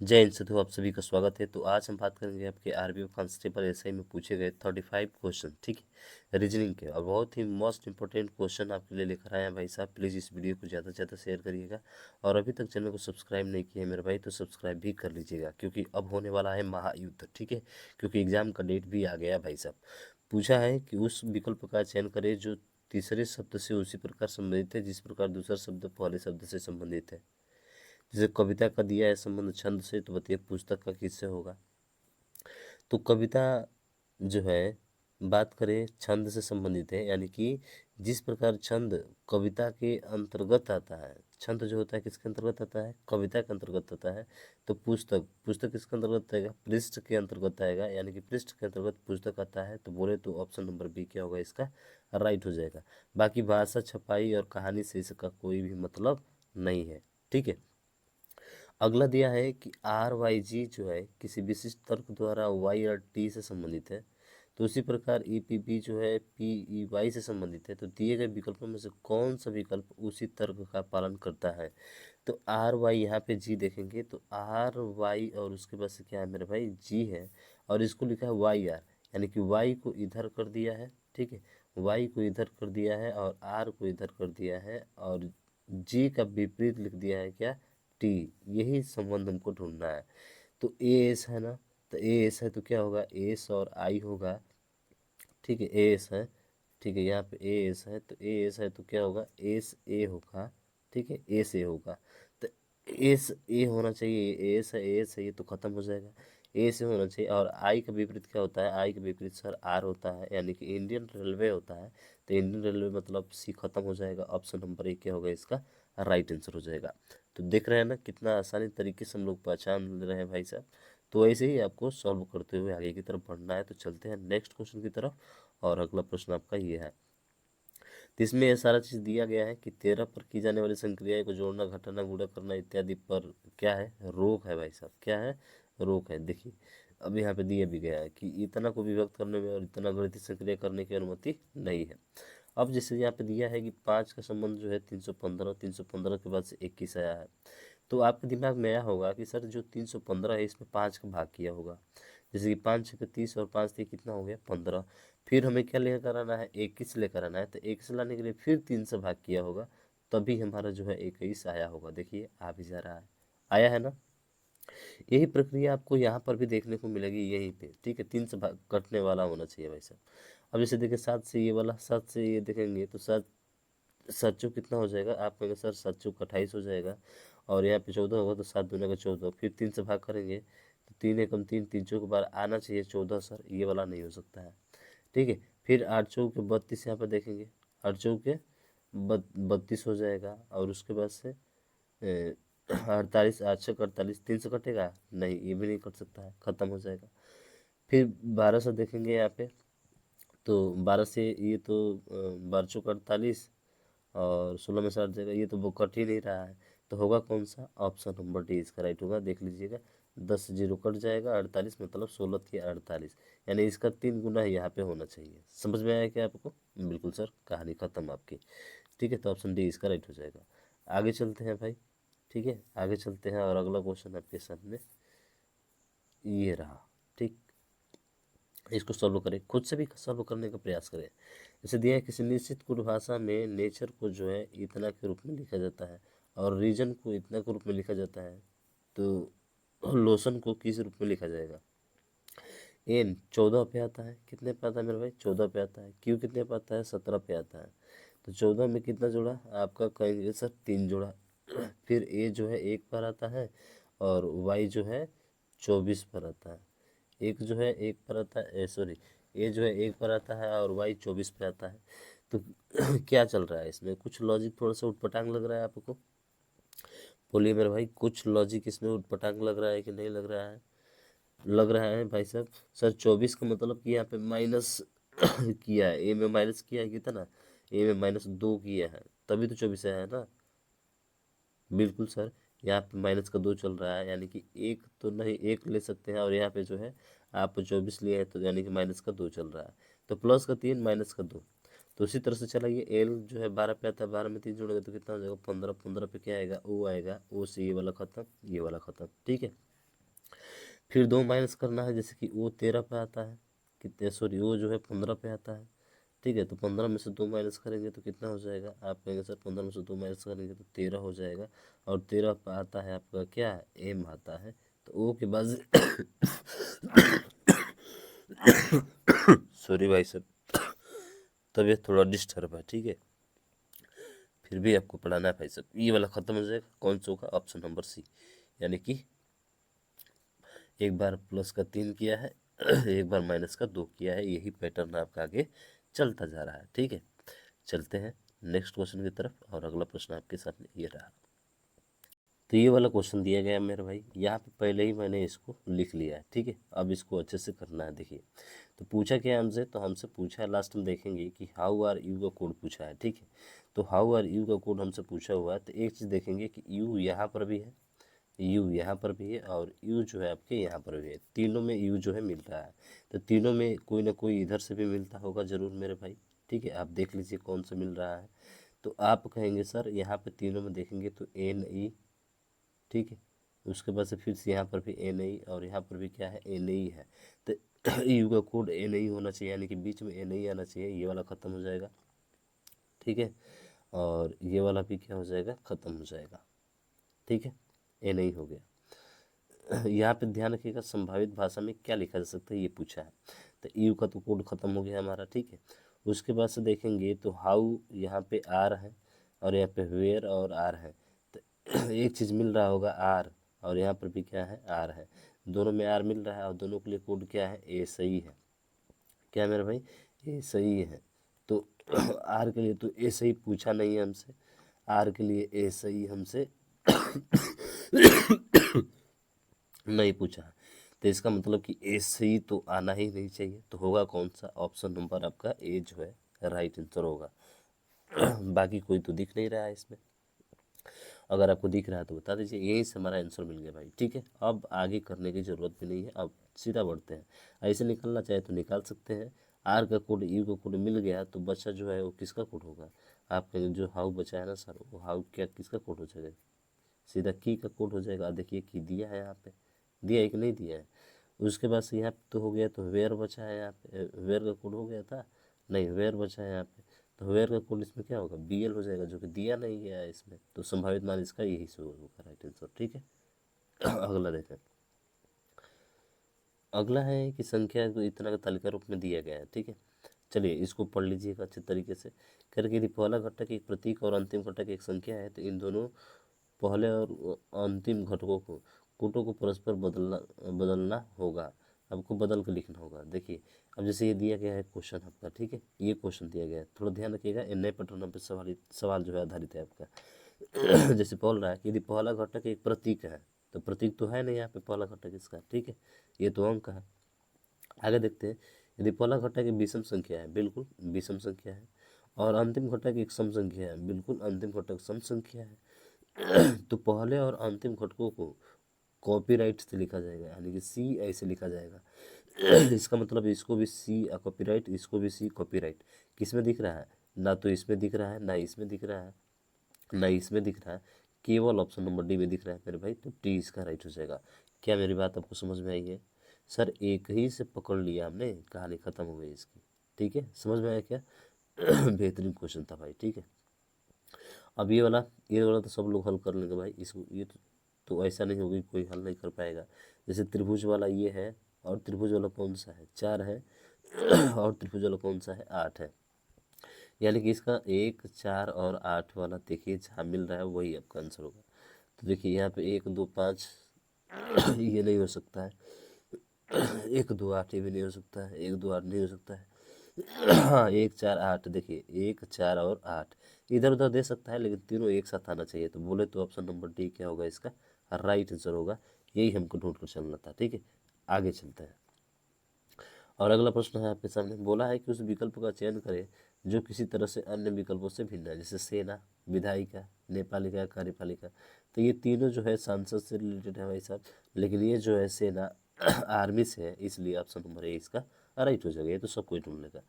जय हिंद साथियों, आप सभी का स्वागत है। तो आज हम बात करेंगे आपके आरबीआई कांस्टेबल एसआई में पूछे गए 35 क्वेश्चन, ठीक है, रीजनिंग के। और बहुत ही मोस्ट इंपॉर्टेंट क्वेश्चन आपके लिए लेकर आए हैं भाई साहब। प्लीज़ इस वीडियो को ज़्यादा से ज़्यादा शेयर करिएगा, और अभी तक चैनल को सब्सक्राइब नहीं किया है मेरे भाई तो सब्सक्राइब भी कर लीजिएगा, क्योंकि अब होने वाला है महायुद्ध, ठीक है। क्योंकि एग्जाम का डेट भी आ गया भाई साहब। पूछा है कि उस विकल्प का चयन करें जो तीसरे शब्द से उसी प्रकार संबंधित है जिस प्रकार दूसरा शब्द पहले शब्द से संबंधित है। जैसे कविता का दिया है संबंध छंद से, तो बताइए पुस्तक का किससे होगा। तो कविता जो है, बात करें छंद से संबंधित है, यानी कि जिस प्रकार छंद कविता के अंतर्गत आता है, छंद जो होता है किसके अंतर्गत आता है, कविता के अंतर्गत आता है। तो पुस्तक, पुस्तक किसके अंतर्गत आएगा, पृष्ठ के अंतर्गत आएगा, यानी कि पृष्ठ के अंतर्गत पुस्तक आता है। तो बोले तो ऑप्शन नंबर बी क्या होगा, इसका राइट हो जाएगा। बाकी भाषा, छपाई और कहानी से इसका कोई भी मतलब नहीं है, ठीक है। अगला दिया है कि आर वाई जी जो है किसी विशिष्ट तर्क द्वारा वाई और टी से संबंधित है। तो उसी प्रकार ई पी बी जो है पी ई वाई से संबंधित है। तो दिए गए विकल्पों में से कौन सा विकल्प उसी तर्क का पालन करता है। तो आर वाई यहाँ पे जी देखेंगे तो आर वाई और उसके बाद से क्या है मेरे भाई, जी है। और इसको लिखा है वाई आर, यानी कि वाई को इधर कर दिया है, ठीक है। वाई को इधर कर दिया है और आर को इधर कर दिया है, और जी का विपरीत लिख दिया है क्या, टी। यही संबंध हमको ढूंढना है। तो ए एस है ना, तो ए एस है तो क्या होगा, एस और आई होगा, ठीक है। ए एस है, ठीक है, यहाँ पे ए एस है तो ए एस है तो क्या होगा, एस ए होगा, ठीक है, एस ए होगा। तो एस ए होना चाहिए, एस है, एस है, ये तो खत्म हो जाएगा। ए से होना चाहिए। और आई का विपरीत क्या होता है, आई का विपरीत सर आर होता है, यानी कि इंडियन रेलवे होता है। तो इंडियन रेलवे मतलब सी खत्म हो जाएगा। ऑप्शन नंबर ए क्या होगा, इसका राइट आंसर हो जाएगा। तो देख रहे हैं ना कितना आसानी तरीके से हम लोग पहचान ले रहे हैं भाई साहब। तो ऐसे ही आपको सॉल्व करते हुए आगे की तरफ बढ़ना है। तो चलते हैं नेक्स्ट क्वेश्चन की तरफ। और अगला प्रश्न आपका ये है। तो इसमें ये सारा चीज़ दिया गया है कि 13 पर की जाने वाली संक्रिया को जोड़ना, घटाना, गुणा करना इत्यादि पर क्या है, रोक है भाई साहब, क्या है, रोक है। देखिए अब यहाँ पे दिया भी गया है कि इतना को विभक्त करने में और इतना गणितीय संक्रिया करने की अनुमति नहीं है। अब जैसे यहाँ पे दिया है कि 5 का संबंध जो है 315, 315 के बाद से 21 आया है। तो आपके दिमाग में आया होगा कि सर जो 315 है इसमें 5 का भाग किया होगा। जैसे कि 5 छः 30 और 5 3 कितना हो गया, 15। फिर हमें क्या लेकर आना है, 21 लेकर आना है। तो 21 लाने के लिए फिर 3 से भाग किया होगा, तभी हमारा जो है 21 आया होगा। देखिए आ भी जा रहा है, आया है ना। यही प्रक्रिया आपको यहाँ पर भी देखने को मिलेगी यहीं पे, ठीक है। 3 से भाग कटने वाला होना चाहिए भाई साहब। अब जैसे देखिए 7 से ये वाला, 7 से ये देखेंगे तो 7, 7 चौक कितना हो जाएगा, आप कहेंगे सर 7 चौक 28 हो जाएगा। और यहाँ पे 14 होगा तो 7 दूना का 14, फिर 3 से भाग करेंगे तो 3 एकम 3, 3 चौक बार आना चाहिए 14 सर, ये वाला नहीं हो सकता है, ठीक है। फिर 8 चौक के 32 यहाँ पर देखेंगे, 8 चौक के 32 हो जाएगा। और उसके बाद से 48, 8 छः 48, 3 से कटेगा नहीं, ये भी नहीं कट सकता है, खत्म हो जाएगा। फिर 12 से देखेंगे यहाँ पे, तो 12 से ये तो 12 चौक 48, और 16 में से 8 जाएगा, ये तो वो कट ही नहीं रहा है। तो होगा कौन सा, ऑप्शन नंबर डी इसका राइट होगा। देख लीजिएगा 10 जीरो कट जाएगा, 48 मतलब 16 थी 48, यानी इसका 3 गुना यहाँ पे होना चाहिए। समझ में आया क्या आपको, बिल्कुल सर, कहानी खत्म आपकी, ठीक है। तो ऑप्शन डी इसका राइट हो जाएगा। आगे चलते हैं भाई, ठीक है, आगे चलते हैं। और अगला क्वेश्चन आपके सामने ये रहा, ठीक। इसको सॉल्व करें, खुद से भी सॉल्व करने का प्रयास करें। जैसे दिया है किसी निश्चित कुल भाषा में नेचर को जो है इतना के रूप में लिखा जाता है, और रीजन को इतना के रूप में लिखा जाता है। तो लोशन को किस रूप में लिखा जाएगा। एन 14 पे आता है, कितने पे आता है मेरे भाई, 14 पे आता है। क्यू कितने पे आता है, 17 पे आता है। तो 14 में कितना जोड़ा आपका, कहेंगे सर 3 जोड़ा। फिर ए जो है 1 पर आता है, और वाई जो है 24 पर आता है। एक जो है 1 पर आता है, सॉरी, ए जो है 1 पर आता है और वाई 24 पे आता है। तो क्या चल रहा है इसमें, कुछ लॉजिक थोड़ा सा उटपटांग लग रहा है आपको। बोलिए मेरे भाई, कुछ लॉजिक इसमें उटपटांग लग रहा है कि नहीं लग रहा है। लग रहा है भाई साहब। सर 24 का मतलब कि यहाँ पे माइनस किया है, ए में माइनस किया है कितना, ए में -2 किया है, तभी तो 24 है ना। बिल्कुल सर, यहाँ पे माइनस का 2 चल रहा है, यानी कि एक तो नहीं, एक ले सकते हैं। और यहाँ पे जो है आप 24 लिए हैं, तो यानी कि माइनस का 2 चल रहा है। तो प्लस का 3 माइनस का 2। तो उसी तरह से चलाइए, एल जो है 12 पे आता है, 12 में 3 जोड़ेगा तो कितना हो जाएगा, 15, 15 पे क्या आएगा, ओ आएगा, ओ से ये वाला खत्म, ये वाला खत्म, ठीक है। फिर 2 माइनस करना है, जैसे कि वो 13 पे आता है, कितने सॉरी वो जो है 15 पे आता है, ठीक है। तो 15 में से 2 माइनस करेंगे तो कितना हो जाएगा, आप कहेंगे सर 15 में से 2 माइनस करेंगे तो 13 हो जाएगा। और 13 पे आता है आपका क्या, एम आता है। तो ओ के बाद सॉरी भाई साहब, तबीयत थोड़ा डिस्टर्ब है, ठीक है। फिर भी आपको पढ़ाना है भाई साहब। ये वाला खत्म हो जाएगा, कौन सा होगा, ऑप्शन नंबर सी, यानी कि एक बार प्लस का 3 किया है एक बार माइनस का 2 किया है, यही पैटर्न आपका आगे चलता जा रहा है, ठीक है। चलते हैं नेक्स्ट क्वेश्चन की तरफ, और अगला प्रश्न आपके सामने ये रहा। तो ये वाला क्वेश्चन दिया गया मेरे भाई, यहाँ पे पहले ही मैंने इसको लिख लिया है, ठीक है। अब इसको अच्छे से करना है। देखिए तो पूछा क्या हमसे, तो हमसे पूछा है, लास्ट में देखेंगे कि हाउ आर यू का कोड पूछा है, ठीक है। तो हाउ आर यू का कोड हमसे पूछा हुआ है, तो एक चीज़ देखेंगे कि यू यहाँ पर भी है, यू यहाँ पर भी है, और यू जो है आपके यहाँ पर भी है, तीनों में यू जो है मिल रहा है। तो तीनों में कोई ना कोई इधर से भी मिलता होगा ज़रूर मेरे भाई, ठीक है। आप देख लीजिए कौन सा मिल रहा है। तो आप कहेंगे सर यहाँ पे तीनों में देखेंगे तो एन ई, ठीक है। उसके बाद से फिर से यहाँ पर भी एन ई, और यहाँ पर भी क्या है, एन ई है। तो यू का कोड एन ई होना चाहिए, यानी कि बीच में एन ई आना चाहिए। ये वाला ख़त्म हो जाएगा, ठीक है। और ये वाला भी क्या हो जाएगा, ख़त्म हो जाएगा, ठीक है। एन ई हो गया। यहाँ पे ध्यान रखिएगा, संभावित भाषा में क्या लिखा जा सकता है, ये पूछा है। तो यू का तो कोड खत्म हो गया हमारा, ठीक है। उसके बाद से देखेंगे तो हाउ, यहाँ पे आर है, और यहाँ पे वेयर और आर है। तो एक चीज़ मिल रहा होगा आर, और यहाँ पर भी क्या है, आर है। दोनों में आर मिल रहा है, और दोनों के लिए कोड क्या है, ए सही है। क्या मेरे भाई, ए सही है। तो आर के लिए तो ए सही पूछा नहीं है हमसे, आर के लिए ए सही हमसे नहीं पूछा है। तो इसका मतलब कि ए सही तो आना ही नहीं चाहिए। तो होगा कौन सा, ऑप्शन नंबर आपका ए जो है राइट आंसर होगा। बाकी कोई तो दिख नहीं रहा है इसमें, अगर आपको दिख रहा है तो बता दीजिए। यही से हमारा आंसर मिल गया भाई, ठीक है। अब आगे करने की ज़रूरत भी नहीं है, अब सीधा बढ़ते हैं। ऐसे निकलना चाहे तो निकाल सकते हैं। आर का कोड यू का कोड मिल गया, तो बच्चा जो है वो किसका कोड होगा, आपका जो हाउ बचा है ना सर, वो हाउ क्या किसका कोड हो जाएगा, सीधा की का कोड हो जाएगा। देखिए की दिया है यहाँ पे, दिया है कि नहीं दिया है। उसके बाद से यहाँ पे तो हो गया, तो वेयर बचा है, यहाँ पे वेयर का कोड हो गया था, नहीं वेयर बचा है यहाँ पे। तो वेयर का कोड इसमें क्या होगा, बी एल हो जाएगा, जो कि दिया नहीं गया है इसमें। तो संभावित मान इसका यही से होगा राइट आंसर, ठीक है। अगला देखें। अगला है कि संख्या को इतना का तालिका रूप में दिया गया है, ठीक है। चलिए इसको पढ़ लीजिएगा अच्छे तरीके से करके। यदि पहला घटक एक प्रतीक और अंतिम घटक एक संख्या है, तो इन दोनों पहले और अंतिम घटकों को कोटों को परस्पर बदलना बदलना होगा। आपको बदल के लिखना होगा। देखिए अब जैसे ये दिया गया है क्वेश्चन आपका, ठीक है, ये क्वेश्चन दिया गया है, थोड़ा ध्यान रखिएगा, ये नए पैटर्न पे सवाल जो है आधारित है आपका। जैसे बोल रहा है कि यदि पहला घटक एक प्रतीक है, तो प्रतीक तो है नहीं यहाँ पे पहला घटक इसका, ठीक है, ये तो अंक है। आगे देखते हैं, यदि पहला घटक एक विषम संख्या है, बिल्कुल विषम संख्या है, और अंतिम घटक एक सम संख्या है, बिल्कुल अंतिम घटक सम संख्या है। तो पहले और अंतिम घटकों को कॉपीराइट से लिखा जाएगा, यानी कि सी ऐसे लिखा जाएगा। इसका मतलब इसको भी सी कॉपीराइट, इसको भी सी कॉपीराइट। किस में दिख रहा है, ना तो इसमें दिख रहा है, ना इसमें दिख रहा है, ना इसमें दिख रहा है, केवल ऑप्शन नंबर डी में दिख रहा है मेरे भाई। तो टी इसका राइट हो जाएगा। क्या मेरी बात आपको समझ में आई है सर, एक ही से पकड़ लिया हमने, कहानी खत्म हो गई इसकी, ठीक है, समझ में आया क्या। बेहतरीन क्वेश्चन था भाई, ठीक है। अब ये वाला तो सब लोग हल कर लेंगे भाई, इसको ये तो ऐसा नहीं होगी कोई हल नहीं कर पाएगा। जैसे त्रिभुज वाला ये है, और त्रिभुज वाला कौन सा है, 4 है। और त्रिभुज वाला कौन सा है, 8 है। यानी कि इसका 1, 4 और 8 वाला देखिए जहाँ मिल रहा है वही आपका आंसर होगा। तो देखिए यहाँ पे 1, 2, 5 ये नहीं हो सकता है। 1, 2, 8 ये भी नहीं हो सकता है, 1, 2, 8 नहीं हो सकता है। हाँ 1, 4, 8 देखिए 1, 4 और 8 इधर उधर दे सकता है, लेकिन तीनों एक साथ आना चाहिए। तो बोले तो ऑप्शन नंबर डी क्या होगा, इसका राइट आंसर होगा। यही हमको ढूंढ कर चलना था, ठीक है। आगे चलते हैं, और अगला प्रश्न है आपके सामने। बोला है कि उस विकल्प का चयन करें जो किसी तरह से अन्य विकल्पों से भिन्न है, जैसे सेना, विधायिका, न्यायपालिका, कार्यपालिका। तो ये तीनों जो है सांसद से रिलेटेड है भाई साहब, लेकिन ये जो है सेना आर्मी से है, इसलिए ऑप्शन नंबर ए इसका राइट हो जाएगा। ये तो सब कोई ढूंढ लेगा।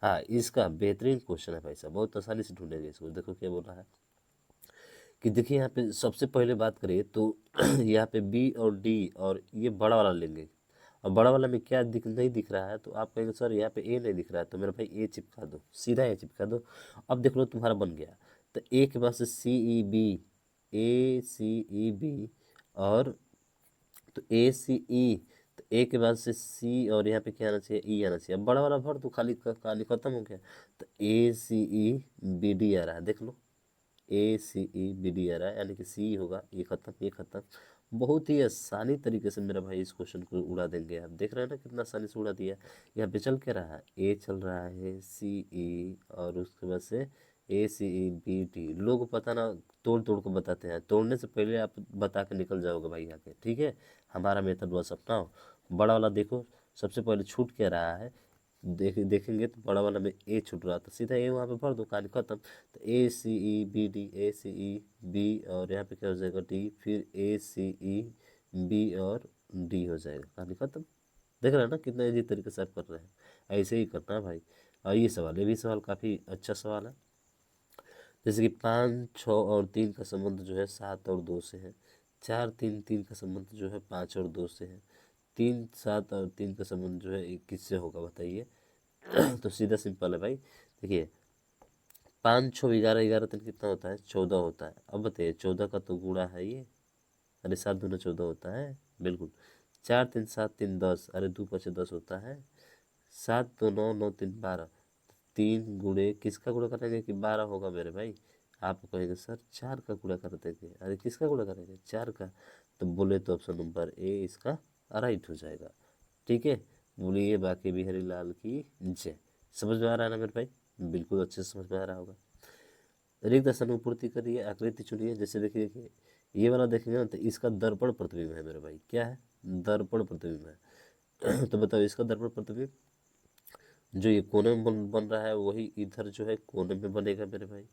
हाँ इसका बेहतरीन क्वेश्चन है भाई साहब, बहुत आसानी से ढूंढेगा इसको। देखो क्या बोल रहा है कि देखिए यहाँ पे सबसे पहले बात करें तो यहाँ पे बी और डी और ये बड़ा वाला लेंगे, और बड़ा वाला में क्या नहीं दिख रहा है, तो आप कहेंगे सर यहाँ पे ए नहीं दिख रहा है, तो मेरा भाई ए चिपका दो, सीधा ए चिपका दो। अब देख लो तुम्हारा बन गया। तो ए के बाद से सी ई बी, ए सी ई बी, और तो ए सी ई, तो ए के बाद से सी, और यहाँ पे क्या आना चाहिए, ई आना चाहिए। अब बड़ा वाला भर दो, खाली खाली खत्म हो गया। तो ए सी ई बी डी आ रहा है, देख लो, ए सी ई बी डी आ रहा है, यानी कि सी होगा, ये खत्म ये खत्म। बहुत ही आसानी तरीके से मेरा भाई इस क्वेश्चन को उड़ा देंगे। आप देख रहे हैं ना कितना आसानी से उड़ा दिया। यहाँ पे चल क्या रहा है, ए चल रहा है, सी ई, और उसके बाद से ए सी ई बी डी। लोग पता ना तोड़ तोड़ को बताते हैं, तोड़ने से पहले आप बता के निकल जाओगे भाई आके, ठीक है। हमारा मेथड बस अपनाओ। बड़ा वाला देखो, सबसे पहले छूट क्या रहा है, देखेंगे तो बड़ा वाला में ए छूट रहा था, सीधा ए वहाँ पे भर दो, कहानी खत्म। तो ए सी ई बी डी, ए सी ई बी, और यहाँ पे क्या हो जाएगा, डी, फिर ए सी ई बी और डी हो जाएगा, कहानी खत्म। देख रहे हैं ना कितना इजी तरीके से आप कर रहे हैं, ऐसे ही करना है भाई। और ये सवाल, ये भी सवाल काफ़ी अच्छा सवाल है। जैसे कि 5 6 और 3 का संबंध जो है 7 और 2 से है। 4 3 3 का संबंध जो है 5 और 2 से है। 3 7 और 3 का संबंध जो है 21 से होगा, बताइए। तो सीधा सिंपल है भाई। देखिए 5 6 11 11 3 कितना होता है, 14 होता है। अब बताइए 14 का तो गुणा है ये, अरे 7 दूना 14 होता है, बिल्कुल। 4 3 7 3 10, अरे 2 5 10 होता है। 7 2 9 9 3 12, 3 गुणे किसका गुणा करेंगे कि 12 होगा मेरे भाई। आप कहेंगे सर 4 का गुणा कर देंगे, अरे किसका गुणा करेंगे, 4 का। तो बोले तो ऑप्शन नंबर ए इसका राइट हो जाएगा, ठीक है। बोलिए बाकी बिहारी लाल की जय। समझ में आ रहा है ना मेरे भाई, बिल्कुल अच्छे से समझ में आ रहा होगा। रिक्त स्थान को पूर्ति करिए, आकृति चुनिए। जैसे देखिए देखिए ये वाला देखेंगे ना, तो इसका दर्पण प्रतिबिंब है मेरे भाई, क्या है, दर्पण प्रतिबिंब है। तो बताओ इसका दर्पण प्रतिबिंब जो ये कोने में बन रहा है, वही इधर जो है कोने में बनेगा मेरे भाई।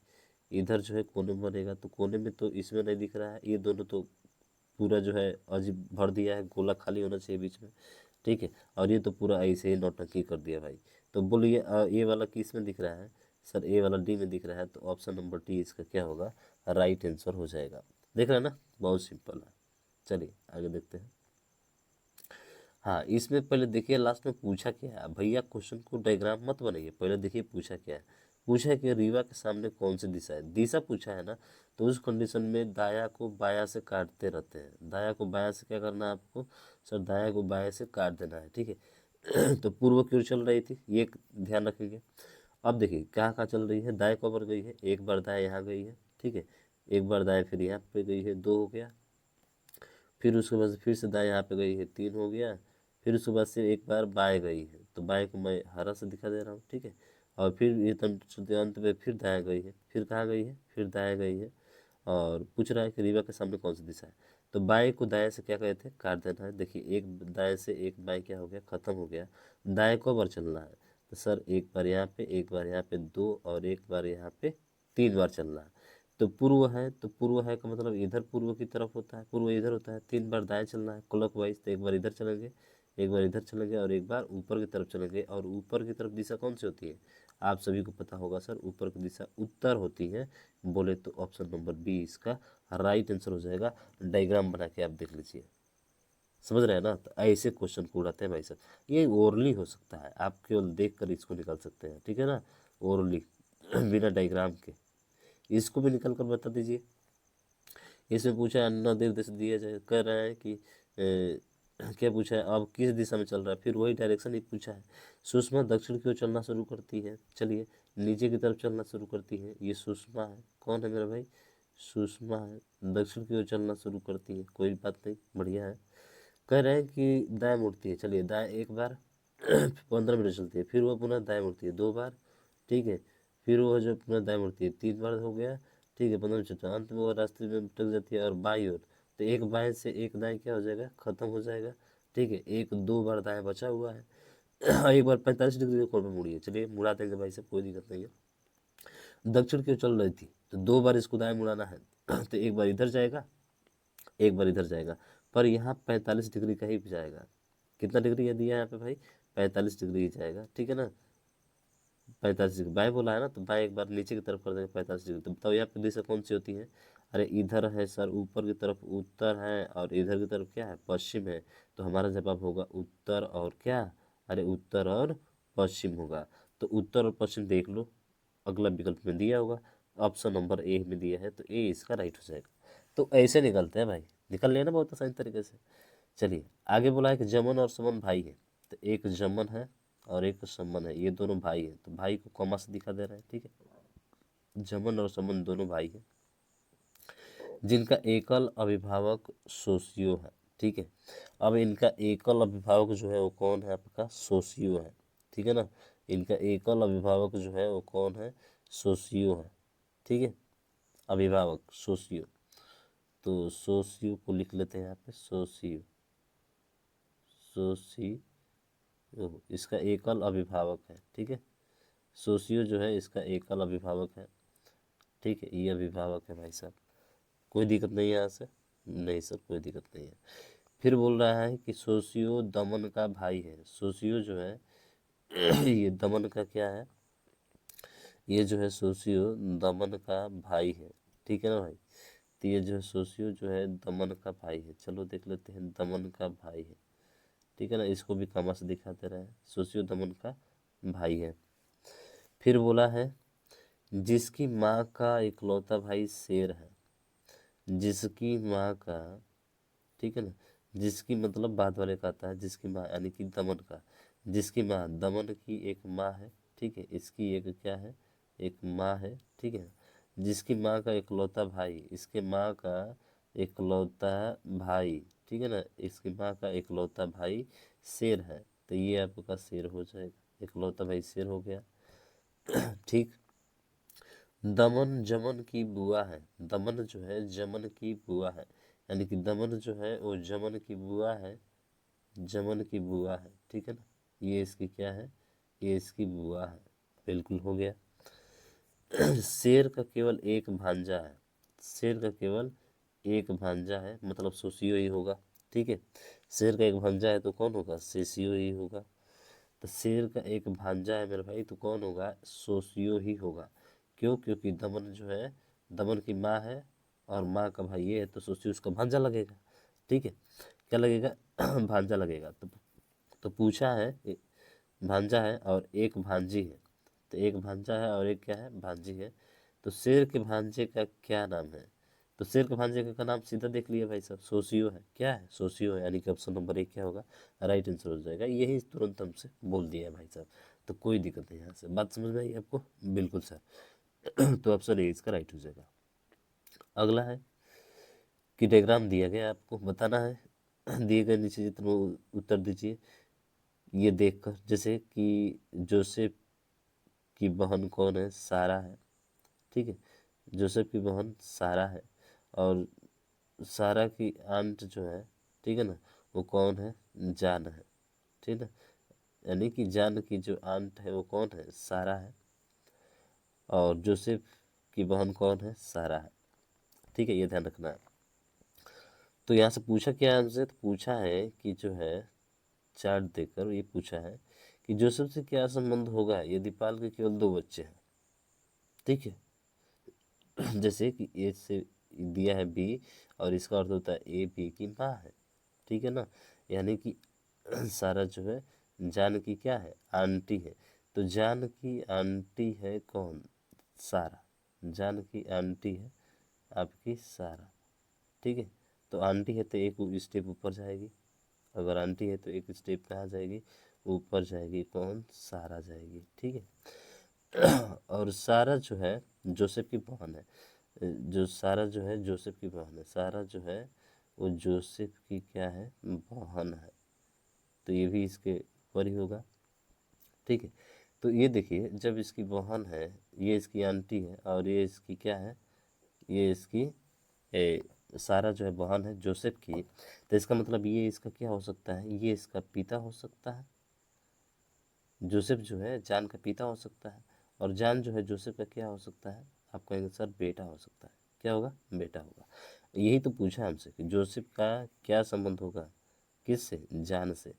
इधर जो है कोने में बनेगा, तो कोने में तो इसमें नहीं दिख रहा है, ये दोनों तो पूरा जो है अजीब भर दिया है, गोला खाली होना चाहिए बीच में, ठीक है। और ये तो पूरा ऐसे ही नौटंकी कर दिया भाई। तो बोलिए ये वाला किस में दिख रहा है, सर ए वाला डी में दिख रहा है, तो ऑप्शन नंबर डी इसका क्या होगा, राइट आंसर हो जाएगा। देख रहे हैं ना, बहुत सिंपल है। चलिए आगे देखते हैं। हाँ, इसमें पहले देखिए लास्ट में पूछा क्या है भैया, क्वेश्चन को डायग्राम मत बनाइए, पहले देखिए पूछा क्या है। पूछा है कि रीवा के सामने कौन सी दिशा है, दिशा पूछा है ना। तो उस कंडीशन में दाया को बाया से काटते रहते हैं। दाया को बाया से क्या करना है आपको, सर दाया को बाया से काट देना है, ठीक है। तो पूर्व की ओर चल रही थी, ये ध्यान रखेंगे। अब देखिए कहाँ कहाँ चल रही है, दाएं को ओर गई है, एक बार दाएं यहाँ गई है, ठीक है। एक बार दाएं फिर यहाँ पे गई है, 2 हो गया। फिर उसके बाद फिर से दाएं यहाँ पे गई है, 3 हो गया। फिर उसके बाद से एक बार बाएं गई है, तो बाएं को मैं हरा से दिखा दे रहा हूँ, ठीक है। और फिर ये अंत में फिर दाएं गई है, फिर कहाँ गई है, फिर दाएं गई है। और पूछ रहा है कि रीवा के सामने कौन सी दिशा है। तो बाएं को दाएं से क्या कहते हैं, काट देना है। देखिए एक दाएं से एक बाएं क्या हो गया, खत्म हो गया। दाएं को बार चलना है, तो सर एक बार यहाँ पे, एक बार यहाँ पे 2, और एक बार यहाँ पे 3 बार चलना है। तो पूर्व है, तो पूर्व है का मतलब इधर पूर्व की तरफ होता है, पूर्व इधर होता है। 3 बार दाएं चलना है क्लॉक वाइज, तो एक बार इधर चलेंगे, एक बार इधर चलेंगे, और एक बार ऊपर की तरफ चलेंगे। और ऊपर की तरफ दिशा कौन सी होती है, आप सभी को पता होगा सर, ऊपर की दिशा उत्तर होती है। बोले तो ऑप्शन नंबर बी इसका राइट आंसर हो जाएगा। डायग्राम बना के आप देख लीजिए, समझ रहे हैं ना। तो ऐसे क्वेश्चन को उड़ाते हैं भाई साहब। ये ओरली हो सकता है, आप केवल देख कर इसको निकाल सकते हैं, ठीक है ना, ओरली बिना डायग्राम के। इसको भी निकल कर बता दीजिए। इसमें पूछा है अन्ना निर्देश दिया जाए, कह रहे हैं कि क्या पूछा है, अब किस दिशा में चल रहा है, फिर वही डायरेक्शन ही पूछा है। सुषमा दक्षिण की ओर चलना शुरू करती है, चलिए नीचे की तरफ चलना शुरू करती है। ये सुषमा है, कौन है मेरा भाई, सुषमा है, दक्षिण की ओर चलना शुरू करती है, कोई बात नहीं, बढ़िया है। कह रहे हैं कि दाएं मुड़ती है, चलिए दाएं एक बार 15 मिनट चलती है, फिर वो पुनः दाएं मुड़ती है 2 बार, ठीक है। फिर वो जो पुनः दाएं मुड़ती है 3 बार हो गया, ठीक है। 15 मिनट चलता है, अंत में वो रास्ते में टक जाती है और बाई ओर। तो एक बाएं से एक दाएं क्या हो जाएगा, खत्म हो जाएगा, ठीक है। एक 2 बार दाएं बचा हुआ है। एक बार 45 डिग्री के कोण में मुड़ी है, चलिए मुड़ा देंगे भाई साहब, कोई दिक्कत नहीं है। दक्षिण की ओर चल रही थी, तो 2 बार इसको दाएं मुड़ाना है। तो एक बार इधर जाएगा, एक बार इधर जाएगा, पर यहाँ 45 डिग्री का ही जाएगा। कितना डिग्री है दिया है यहाँ पे भाई, 45 डिग्री ही जाएगा, ठीक है ना। 45 डिग्री बाएं बोला है ना, तो बाएं एक बार नीचे की तरफ कर देंगे 45 डिग्री। तो बताओ यहाँ पे दिशा कौन सी होती है, अरे इधर है सर, ऊपर की तरफ उत्तर है और इधर की तरफ क्या है, पश्चिम है। तो हमारा जवाब होगा उत्तर और क्या, अरे उत्तर और पश्चिम होगा। तो उत्तर और पश्चिम देख लो, अगला विकल्प में दिया होगा, ऑप्शन नंबर ए में दिया है, तो ए इसका राइट हो जाएगा। तो ऐसे निकलते हैं भाई, निकल लेना बहुत आसान तरीके से। चलिए आगे बोला है कि जमन और समन भाई है। तो एक जमन है और एक समन है, ये दोनों भाई है, तो भाई को कॉमा से दिखा दे रहा है, ठीक है। जमन और समन दोनों भाई है जिनका एकल अभिभावक सोशियो है, ठीक है। अब इनका एकल अभिभावक जो है वो कौन है, आपका सोशियो है, ठीक है ना। इनका एकल अभिभावक जो है वो कौन है, सोशियो है, ठीक है। अभिभावक सोशियो, तो सोशियो को लिख लेते हैं यहाँ पे, सोशियो, सोशियो इसका एकल अभिभावक है, ठीक है। सोशियो जो है इसका एकल अभिभावक है, ठीक है, ये अभिभावक है भाई साहब। कोई दिक्कत नहीं है यहाँ से, नहीं सर कोई दिक्कत नहीं है। फिर बोल रहा है कि सोशियो दमन का भाई है। सोशियो जो है ये दमन का क्या है, ये जो है सोशियो दमन का भाई है, ठीक है ना भाई। तो ये जो है सोशियो जो है दमन का भाई है, चलो देख लेते हैं, दमन का भाई है, ठीक है ना। इसको भी कामा से दिखाते रहे, सोशियो दमन का भाई है। फिर बोला है जिसकी माँ का इकलौता भाई शेर है, जिसकी माँ का, ठीक है ना, जिसकी मतलब बाद वाले का आता है, जिसकी माँ यानी कि दमन का, जिसकी माँ, दमन की एक माँ है, ठीक है, इसकी एक क्या है, एक माँ है, ठीक है। जिसकी माँ का इकलौता भाई, इसके माँ का इकलौता भाई, ठीक है ना, इसकी माँ का इकलौता भाई शेर है, तो ये आपका शेर हो जाएगा, इकलौता भाई शेर हो गया। ठीक। दमन जमन की बुआ है, दमन जो है जमन की बुआ है, यानी कि दमन जो है वो जमन की बुआ है, जमन की बुआ है, ठीक है ना। ये इसकी क्या है, ये इसकी बुआ है, बिल्कुल हो गया। शेर का केवल एक भांजा है, शेर का केवल एक भांजा है, मतलब सोशियो ही होगा, ठीक है। शेर का एक भांजा है तो कौन होगा, सेसियो ही होगा। तो शेर का एक भांजा है मेरे भाई, तो कौन होगा, सोशियो ही होगा। क्यों, क्योंकि दमन जो है, दमन की माँ है और माँ का भाई ये है, तो सोशियो उसका भांजा लगेगा, ठीक है। क्या लगेगा, भांजा लगेगा। तो पूछा है भांजा है और एक भांजी है, तो एक भांजा है और एक क्या है, भांजी है। तो शेर के भांजे का क्या नाम है, तो शेर के भांजे का नाम सीधा देख लिया भाई साहब, सोशियो है, क्या है, सोशियो है, यानी कि ऑप्शन नंबर एक क्या होगा, राइट आंसर हो जाएगा। यही तुरंत हमसे बोल दिया है भाई साहब, तो कोई दिक्कत नहीं यहाँ से, बात समझ में आई आपको, बिल्कुल सर। तो ऑप्शन ए इसका राइट हो जाएगा। अगला है कि डायग्राम दिया गया है, आपको बताना है, दिए गए नीचे जितने उत्तर दीजिए ये देखकर, जैसे कि जोसेफ की बहन कौन है, सारा है, ठीक है। जोसेफ की बहन सारा है और सारा की आंट जो है, ठीक है ना, वो कौन है, जान है, ठीक है। यानी कि जान की जो आंट है वो कौन है, सारा है, और जोसेफ की बहन कौन है, सारा है, ठीक है, ये ध्यान रखना है। तो यहाँ से पूछा क्या है हमसे, तो पूछा है कि जो है चार्ट देकर ये पूछा है कि जोसेफ से क्या संबंध होगा यदि पाल के केवल दो बच्चे हैं, ठीक है। जैसे कि ए से दिया है बी और इसका अर्थ होता है ए बी की माँ है, ठीक है ना। यानी कि सारा जो है जान की क्या है, आंटी है, तो जान की आंटी है कौन, सारा, जान की आंटी है आपकी सारा, ठीक है। तो आंटी है तो एक स्टेप ऊपर जाएगी, अगर आंटी है तो एक स्टेप कहाँ जाएगी, ऊपर जाएगी, कौन, सारा जाएगी, ठीक है। और सारा जो है जोसेफ की बहन है, जो सारा जो है जोसेफ की बहन है, सारा जो है वो जोसेफ की क्या है, बहन है, तो ये भी इसके ऊपर ही होगा, ठीक है। तो ये देखिए जब इसकी बहन है, ये इसकी आंटी है और ये इसकी क्या है, ये इसकी सारा जो है बहन है जोसेफ की, तो इसका मतलब ये इसका क्या हो सकता है, ये इसका पिता हो सकता है। जोसेफ जो है जान का पिता हो सकता है और जान जो है जोसेफ का क्या हो सकता है, आप कहेंगे सर बेटा हो सकता है, क्या होगा, बेटा होगा। यही तो पूछा हमसे कि जोसेफ का क्या संबंध होगा, किससे, जान से,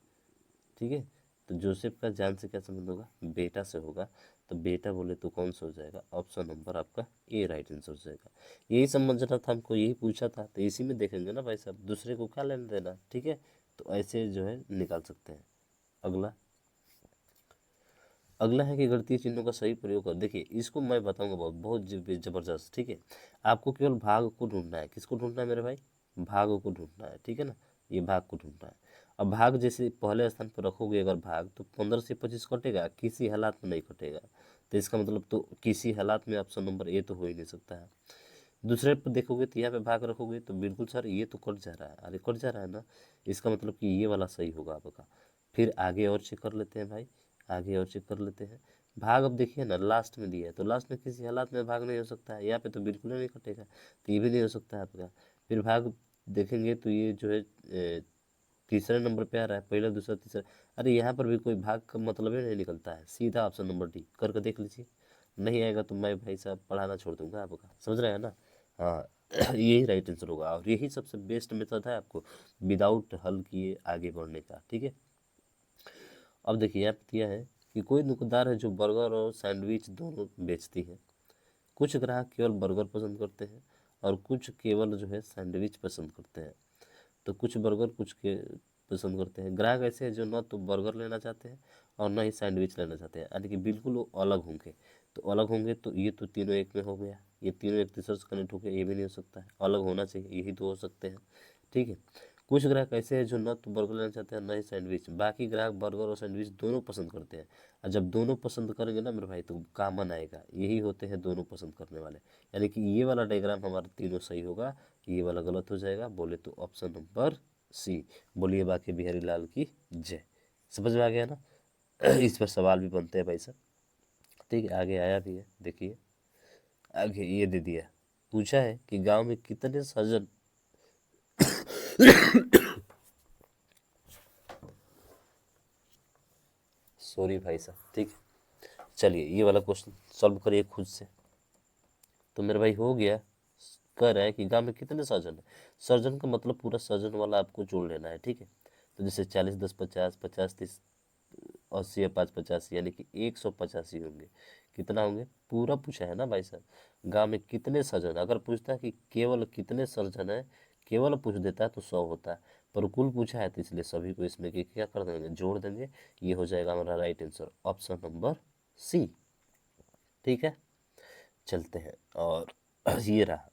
ठीक है। तो जोसेफ का जान से क्या संबंध होगा, बेटा से होगा। तो बेटा बोले तो कौन सा हो जाएगा, ऑप्शन नंबर आपका ए राइट आंसर हो जाएगा। यही समझना था हमको, यही पूछा था, तो इसी में देखेंगे ना भाई साहब, दूसरे को क्या लेना देना, ठीक है। तो ऐसे जो है निकाल सकते हैं। अगला अगला है कि गणितीय चिन्हों का सही प्रयोग कर। देखिए इसको मैं बताऊंगा बहुत बहुत जबरदस्त, ठीक है। आपको केवल भाग को ढूंढना है। किसको ढूंढना है मेरे भाई, भाग को ढूंढना है, ठीक है ना, ये भाग को ढूंढना है। अब भाग जैसे पहले स्थान पर रखोगे अगर भाग, तो 15 से 25 कटेगा, किसी हालात में नहीं कटेगा। तो इसका मतलब तो किसी हालात में ऑप्शन नंबर ए तो हो ही नहीं सकता है। दूसरे पर देखोगे तो यहाँ पे भाग रखोगे तो बिल्कुल सर ये तो कट जा रहा है, अरे कट जा रहा है ना, इसका मतलब कि ये वाला सही होगा आपका। फिर आगे और चेक कर लेते हैं भाई, आगे और चेक कर लेते हैं। भाग अब देखिए ना लास्ट में दिया है, तो लास्ट में किसी हालात में भाग नहीं हो सकता है, यहाँ पे तो बिल्कुल ही नहीं कटेगा, तो ये भी नहीं हो सकता है आपका। फिर भाग देखेंगे तो ये जो है तीसरे नंबर पे आ रहा है, पहला दूसरा तीसरा, अरे यहाँ पर भी कोई भाग का मतलब ही नहीं निकलता है। सीधा ऑप्शन नंबर डी करके देख लीजिए, नहीं आएगा तो मैं भाई साहब पढ़ाना छोड़ दूंगा आपका, समझ रहे हैं ना। हाँ यही राइट आंसर होगा, और यही सबसे बेस्ट मेथड है आपको विदाउट हल किए आगे बढ़ने का, ठीक है। अब देखिए यहाँ पे दिया है कि कोई दुकानदार है जो बर्गर और सैंडविच दोनों बेचती है। कुछ ग्राहक केवल बर्गर पसंद करते हैं और कुछ केवल जो है सैंडविच पसंद करते हैं। तो कुछ बर्गर कुछ के पसंद करते हैं। ग्राहक ऐसे हैं जो न तो बर्गर लेना चाहते हैं और न ही सैंडविच लेना चाहते हैं, यानी कि बिल्कुल वो अलग होंगे। तो अलग होंगे तो ये तो तीनों एक में हो गया, ये तीनों एक दूसरे से कनेक्ट हो गया, ये भी नहीं हो सकता है, अलग होना चाहिए, यही दो हो सकते हैं, ठीक है। कुछ ग्राहक ऐसे हैं जो न तो बर्गर लेना चाहते हैं न ही सैंडविच, बाकी ग्राहक बर्गर और सैंडविच दोनों पसंद करते हैं। और जब दोनों पसंद करेंगे ना मेरे भाई तो कॉमन आएगा, यही होते हैं दोनों पसंद करने वाले, यानी कि ये वाला डायग्राम हमारा तीनों सही होगा, ये वाला गलत हो जाएगा। बोले तो ऑप्शन नंबर सी। बोलिए बाकी बिहारी लाल की जय। समझ में आ गया ना इस पर सवाल भी बनते हैं भाई साहब, ठीक है। आगे आया भी है, देखिए आगे ये दे दिया, पूछा है कि गांव में कितने सज्जन सॉरी भाई साहब, ठीक है। चलिए ये वाला क्वेश्चन सॉल्व करिए खुद से। तो मेरे भाई हो गया, कह रहा है कि गांव में कितने सर्जन है। सर्जन का मतलब पूरा सर्जन वाला आपको जोड़ लेना है, ठीक है। तो जैसे 40 10 50 50 30 80 या 5 85, यानी कि 185 होंगे। कितना होंगे पूरा पूछा है ना भाई साहब। गांव में कितने सर्जन, अगर पूछता है कि केवल कितने सर्जन है, केवल पूछ देता है तो 100 होता है, पर कुल पूछा है तो इसलिए सभी को इसमें कि क्या कर देंगे, जोड़ देंगे। ये हो जाएगा हमारा right answer option number C, ठीक है। चलते हैं और ये रहा,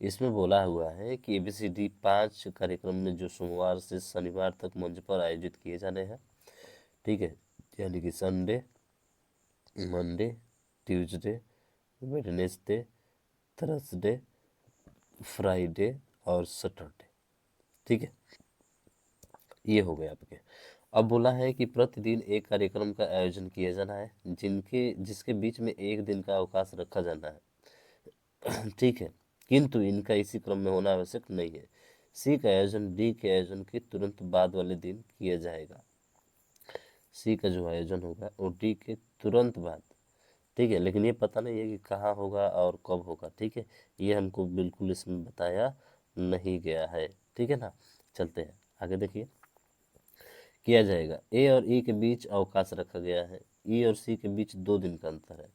इसमें बोला हुआ है कि ABCD 5 कार्यक्रम में जो सोमवार से शनिवार तक मंच पर आयोजित किए जाने हैं, ठीक है। यानी कि Sunday, Monday, Tuesday, Wednesday, Thursday, Friday और सैटरडे, ठीक है। ये हो गए आपके। अब बोला है कि प्रतिदिन एक कार्यक्रम का आयोजन किया जाना है जिसके बीच में एक दिन का अवकाश रखा जाना है ठीक है, किंतु इनका इसी क्रम में होना आवश्यक नहीं है। सी का आयोजन डी के आयोजन के तुरंत बाद वाले दिन किया जाएगा। सी का जो आयोजन होगा वो डी के तुरंत बाद, ठीक है, लेकिन ये पता नहीं है कि कहाँ होगा और कब होगा, ठीक है। ये हमको बिल्कुल इसमें बताया नहीं गया है, ठीक है ना। चलते हैं आगे, देखिए किया जाएगा। ए और ई के बीच अवकाश रखा गया है। ई और सी के बीच 2 दिन का अंतर है।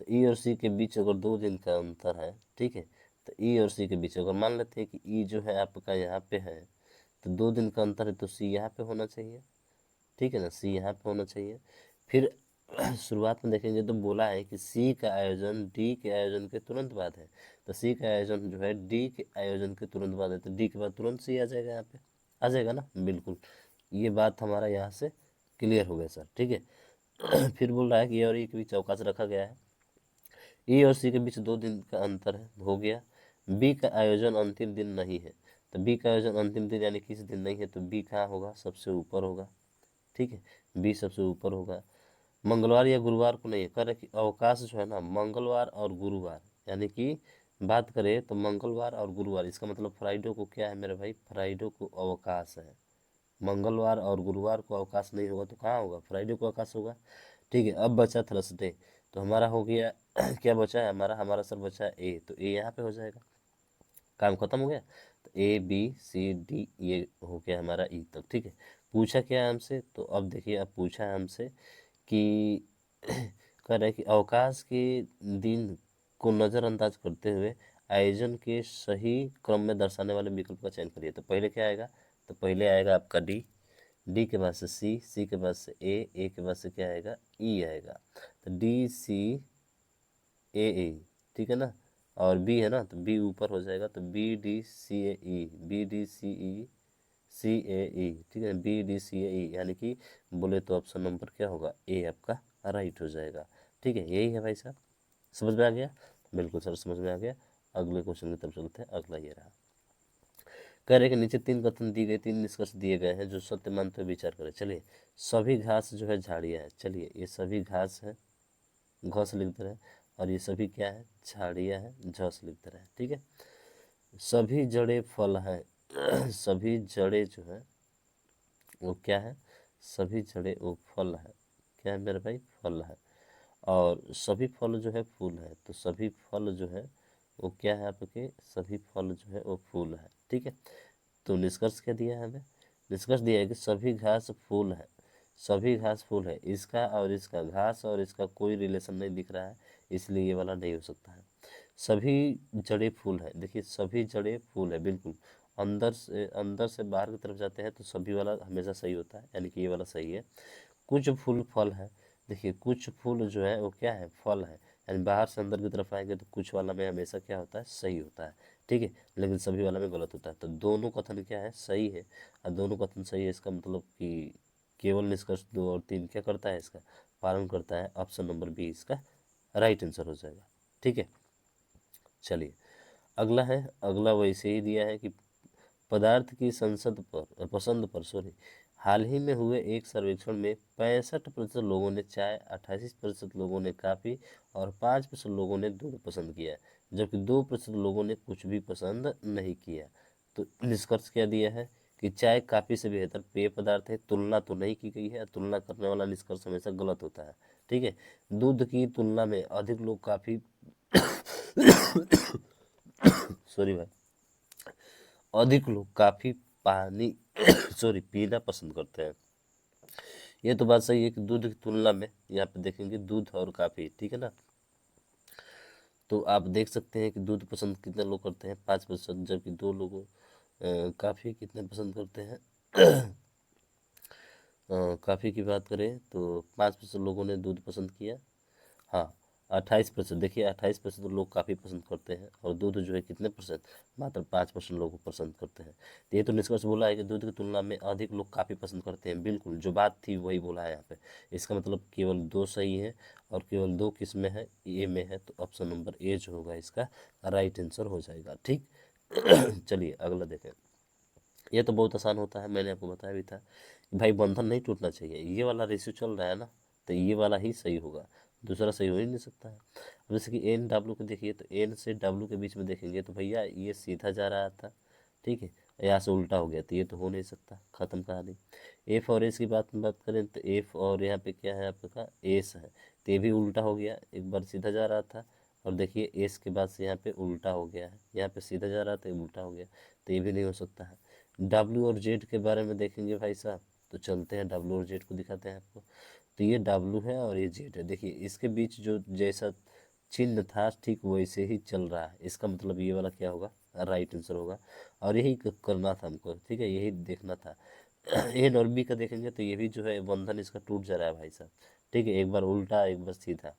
तो ई और सी के बीच अगर 2 दिन का अंतर है, ठीक है, तो ई और सी के बीच अगर मान लेते हैं कि ई जो है आपका यहाँ पे है, तो 2 दिन का अंतर है, तो सी यहाँ पे होना चाहिए, ठीक है ना, सी यहाँ पे होना चाहिए। फिर शुरुआत में देखेंगे तो बोला है कि सी का आयोजन डी के आयोजन के तुरंत बाद है। तो सी का आयोजन जो है डी के आयोजन के तुरंत बाद है, तो डी के बाद तुरंत सी आ जाएगा, यहाँ पे आ जाएगा ना, बिल्कुल। ये बात हमारा यहाँ से क्लियर हो गया सर, ठीक है फिर बोल रहा है कि ए और ई के बीच अवकाश रखा गया है। ई और सी के बीच 2 दिन का अंतर है, हो गया। बी का आयोजन अंतिम दिन नहीं है। तो बी का आयोजन अंतिम दिन यानी किस दिन नहीं है, तो बी कहाँ होगा, सबसे ऊपर होगा, ठीक है, बी सबसे ऊपर होगा। मंगलवार या गुरुवार को नहीं है, कह रहे कि अवकाश जो है ना मंगलवार और गुरुवार, यानी कि बात करें तो मंगलवार और गुरुवार, इसका मतलब फ्राइडे को क्या है मेरे भाई, फ्राइडे को अवकाश है। मंगलवार और गुरुवार को अवकाश नहीं होगा तो कहाँ होगा, फ्राइडे को अवकाश होगा, ठीक है। अब बचा थर्सडे, तो हमारा हो गया क्या बचा है हमारा, हमारा सर बचा है ए, तो ए यहाँ पे हो जाएगा, काम खत्म हो गया। तो ABCD ये हो गया हमारा ई तक, ठीक है। पूछा क्या है हमसे, तो अब देखिए अब पूछा है हमसे कि कह रहा है कि अवकाश के दिन को नज़रअंदाज करते हुए आयोजन के सही क्रम में दर्शाने वाले विकल्प का चयन करिए। तो पहले क्या आएगा, तो पहले आएगा आपका डी, डी के बाद से सी, सी के बाद से ए के बाद से क्या आएगा, ई आएगा। तो डी सी ए, ठीक है ना, और बी है ना, तो बी ऊपर हो जाएगा, तो बी डी सी ए ई, बी डी सी ई सी ए ई, ठीक है, बी डी सी ए ई, यानी कि बोले तो ऑप्शन नंबर क्या होगा, ए आपका राइट हो जाएगा। ठीक है, यही है भाई साहब, समझ में आ गया? बिल्कुल सर, समझ में आ गया। अगले क्वेश्चन की तरफ चलते हैं। अगला ये रहा, कह रहे कि नीचे 3 कथन दी गई, 3 निष्कर्ष दिए गए हैं जो सत्य मानते हुए विचार करें। चलिए, सभी घास जो है झाड़ियाँ है। चलिए, ये सभी घास है, घास लिखते रहे, और ये सभी क्या है, झाड़ियाँ है, झस लिखते रहे। ठीक है, सभी जड़े फल हैं सभी जड़े जो है वो क्या है, सभी जड़े वो फल है, क्या है मेरे भाई, फल है। और सभी फल जो है फूल है, तो सभी फल जो है वो क्या है आपके, सभी फल जो है वो फूल है। ठीक है, तो निष्कर्ष क्या दिया है हमें, निष्कर्ष दिया है कि सभी घास फूल है, सभी घास फूल है, इसका और इसका, घास और इसका कोई रिलेशन नहीं दिख रहा है, इसलिए ये वाला नहीं हो सकता है। सभी जड़े फूल है, देखिए सभी जड़े फूल है, बिल्कुल अंदर से बाहर की तरफ जाते हैं तो सभी वाला हमेशा सही होता है, यानी कि ये वाला सही है। कुछ फूल फल है, देखिए कुछ फूल जो है वो क्या है, फल है, यानी बाहर से अंदर की तरफ आएंगे तो कुछ वाला में हमेशा क्या होता है, सही होता है। ठीक है, लेकिन सभी वाला में गलत होता है। तो दोनों कथन क्या है, सही है, और दोनों कथन सही है, इसका मतलब कि केवल निष्कर्ष 2 और 3 क्या करता है, इसका पालन करता है। ऑप्शन नंबर बी इसका राइट आंसर हो जाएगा। ठीक है, चलिए अगला है, अगला वैसे ही दिया है कि पदार्थ की पसंद पर हाल ही में हुए एक सर्वेक्षण में 65% लोगों ने चाय, 88% लोगों ने काफ़ी और 5% लोगों ने दूध पसंद किया, जबकि 2% लोगों ने कुछ भी पसंद नहीं किया। तो निष्कर्ष क्या दिया है कि चाय काफ़ी से बेहतर पेय पदार्थ है, तुलना तो नहीं की गई है, तुलना करने वाला निष्कर्ष हमेशा गलत होता है। ठीक है, दूध की तुलना में अधिक लोग काफ़ी सॉरी भाई, अधिक लोग काफ़ी पानी सॉरी पीना पसंद करते हैं। ये तो बात सही है कि दूध की तुलना में यहाँ पे देखेंगे दूध और काफ़ी, ठीक है ना, तो आप देख सकते हैं कि दूध पसंद कितने लोग करते हैं, 5%, जबकि 2 लोगों काफ़ी कितने पसंद करते हैं काफ़ी की बात करें तो 5% लोगों ने दूध पसंद किया। हाँ, 28%, देखिए 28% लोग काफ़ी पसंद करते हैं, और दूध जो है कितने परसेंट, मात्र 5% लोग पसंद करते हैं। तो ये तो निष्कर्ष बोला है कि दूध की तुलना में अधिक लोग काफ़ी पसंद करते हैं, बिल्कुल जो बात थी वही बोला है यहाँ पे। इसका मतलब केवल 2 सही है, और केवल 2 किस में है, ए में है, तो ऑप्शन नंबर ए जो होगा इसका राइट आंसर हो जाएगा। ठीक चलिए अगला देखें, ये तो बहुत आसान होता है, मैंने आपको बताया भी था कि भाई बंधन नहीं टूटना चाहिए, ये वाला रेशियो चल रहा है ना, तो ये वाला ही सही होगा, दूसरा सही हो ही नहीं सकता है। अब जैसे कि एन डब्ल्यू को देखिए, तो एन से डब्ल्यू के बीच में देखेंगे तो भैया ये सीधा जा रहा था, ठीक है, यहाँ से उल्टा हो गया, तो ये तो हो नहीं सकता, खत्म कहानी। एफ और एस की बात करें तो एफ और यहाँ पे क्या है आपका, एस है, तो ये भी उल्टा हो गया, एक बार सीधा जा रहा था, और देखिए एस के बाद से यहाँ पे उल्टा हो गया है, यहाँ पे सीधा जा रहा था, उल्टा हो गया, तो ये भी नहीं हो सकता है। डब्ल्यू और जेड के बारे में देखेंगे भाई साहब, तो चलते हैं डब्ल्यू और जेड को दिखाते हैं आपको। तो ये डब्ल्यू है और ये जेड है, देखिए इसके बीच जो जैसा चिन्ह था ठीक वैसे ही चल रहा है, इसका मतलब ये वाला क्या होगा, राइट आंसर होगा, और यही करना था हमको, ठीक है, यही देखना था। ए और बी का देखेंगे तो ये भी जो है बंधन इसका टूट जा रहा है भाई साहब, ठीक है, एक बार उल्टा एक बार सीधा,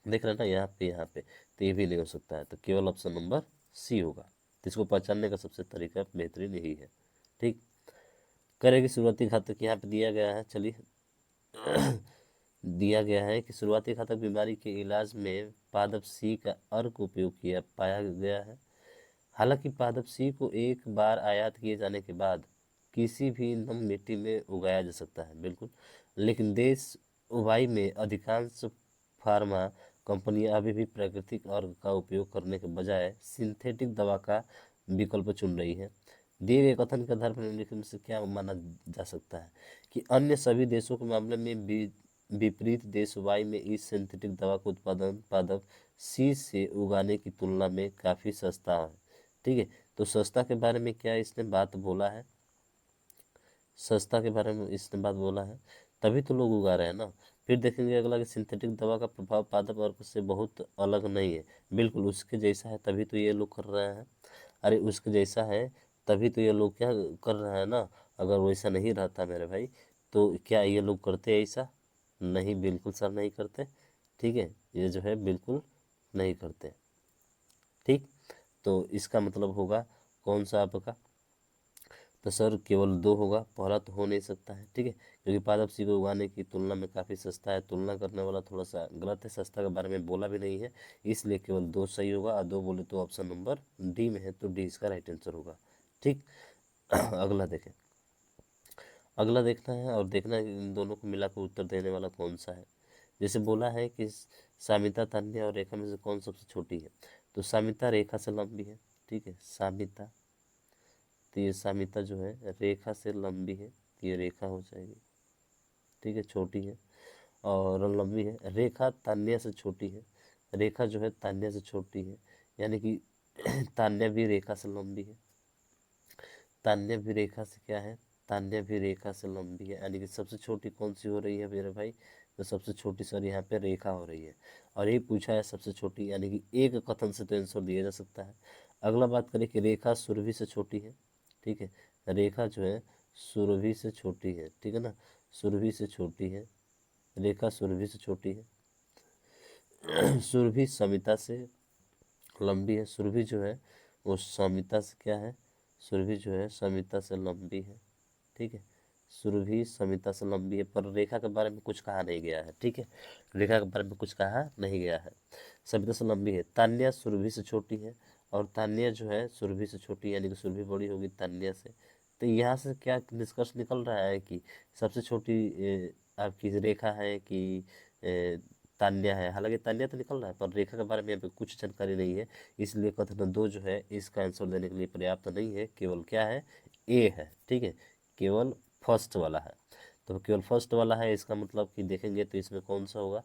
देख रहे हैं ना, यहाँ पे तो ये भी नहीं हो सकता है, तो केवल ऑप्शन नंबर सी होगा। तो इसको पहचानने का सबसे तरीका बेहतरीन यही है। ठीक, करेगी शुरुआती घातक यहाँ पे दिया गया है, चलिए दिया गया है कि शुरुआती घातक बीमारी के इलाज में पादप सी का अर्क उपयोग किया पाया गया है। हालांकि पादप सी को एक बार आयात किए जाने के बाद किसी भी नम मिट्टी में उगाया जा सकता है, बिल्कुल, लेकिन देश उगाई में अधिकांश फार्मा कंपनियां अभी भी प्राकृतिक अर्क का उपयोग करने के बजाय सिंथेटिक दवा का विकल्प चुन रही है। दिए गए कथन के आधार पर निम्नलिखित में से क्या माना जा सकता है कि अन्य सभी देशों के मामले में विपरीत देश वाई में इस सिंथेटिक दवा का उत्पादन पादप सी से उगाने की तुलना में काफ़ी सस्ता है। ठीक है, तो सस्ता के बारे में क्या इसने बात बोला है, सस्ता के बारे में इसने बात बोला है, तभी तो लोग उगा रहे हैं ना। फिर देखेंगे अगला कि सिंथेटिक दवा का प्रभाव पादप अर्क से बहुत अलग नहीं है। बिल्कुल उसके जैसा है, तभी तो ये लोग कर रहे हैं। अरे उसके जैसा है तभी तो ये लोग क्या कर रहे हैं ना। अगर वैसा नहीं रहता मेरे भाई तो क्या ये लोग करते ऐसा? नहीं, बिल्कुल सर नहीं करते। ठीक है, ये जो है बिल्कुल नहीं करते। ठीक, तो इसका मतलब होगा कौन सा आपका? तो सर केवल दो होगा, पहला तो हो नहीं सकता है। ठीक है, क्योंकि पादप सी को उगाने की तुलना में काफ़ी सस्ता है। तुलना करने वाला थोड़ा सा गलत है, सस्ता के बारे में बोला भी नहीं है, इसलिए केवल दो सही होगा। और दो बोले तो ऑप्शन नंबर डी में है, तो डी इसका राइट आंसर होगा। ठीक अगला देखें, अगला देखना है और देखना है इन दोनों को मिलाकर उत्तर देने वाला कौन सा है। जैसे बोला है कि सामिता, तान्या और रेखा में से कौन सबसे छोटी है, तो सामिता रेखा से लंबी है। ठीक है, सामिता, तो ये सामिता जो है रेखा से लंबी है, तो ये रेखा हो जाएगी। ठीक है, छोटी है और लंबी है। रेखा तान्या से छोटी है, रेखा जो है तान्या से छोटी है, यानी कि तान्या भी रेखा से लंबी है। तान्या भी रेखा से क्या है? तान्या भी रेखा से लंबी है, यानी कि सबसे छोटी कौन सी हो रही है मेरे भाई? तो सबसे छोटी सर यहाँ पे रेखा हो रही है। और ये पूछा है सबसे छोटी, यानी कि एक कथन से तो आंसर दिया जा सकता है। अगला बात करें कि रेखा सुरभि से छोटी है। ठीक है, रेखा जो है सुरभि से छोटी है। ठीक है ना, सुरभि से छोटी है, रेखा सुरभि से छोटी है। सुरभि समिता से लंबी है। सुरभि जो है वो समिता से क्या है? सुरभि जो है समिता से लंबी है। ठीक है, सुरभि समिता से लंबी है, पर रेखा के बारे में कुछ कहा नहीं गया है। ठीक है, रेखा के बारे में कुछ कहा नहीं गया है, समिता से लंबी है। तान्या सुरभि से छोटी है, और तान्या जो है सुरभि से छोटी, यानी कि सुरभि बड़ी होगी तान्या से। तो यहाँ से क्या निष्कर्ष निकल रहा है कि सबसे छोटी आपकी रेखा है कि तान्या है। हालांकि तान्या तो निकल रहा है, पर रेखा के बारे में यहाँ पे कुछ जानकारी नहीं है, इसलिए कथन दो जो है इसका आंसर देने के लिए पर्याप्त नहीं है। केवल क्या है? ए है। ठीक है, केवल फर्स्ट वाला है। तो केवल फर्स्ट वाला है, इसका मतलब कि देखेंगे तो इसमें कौन सा होगा,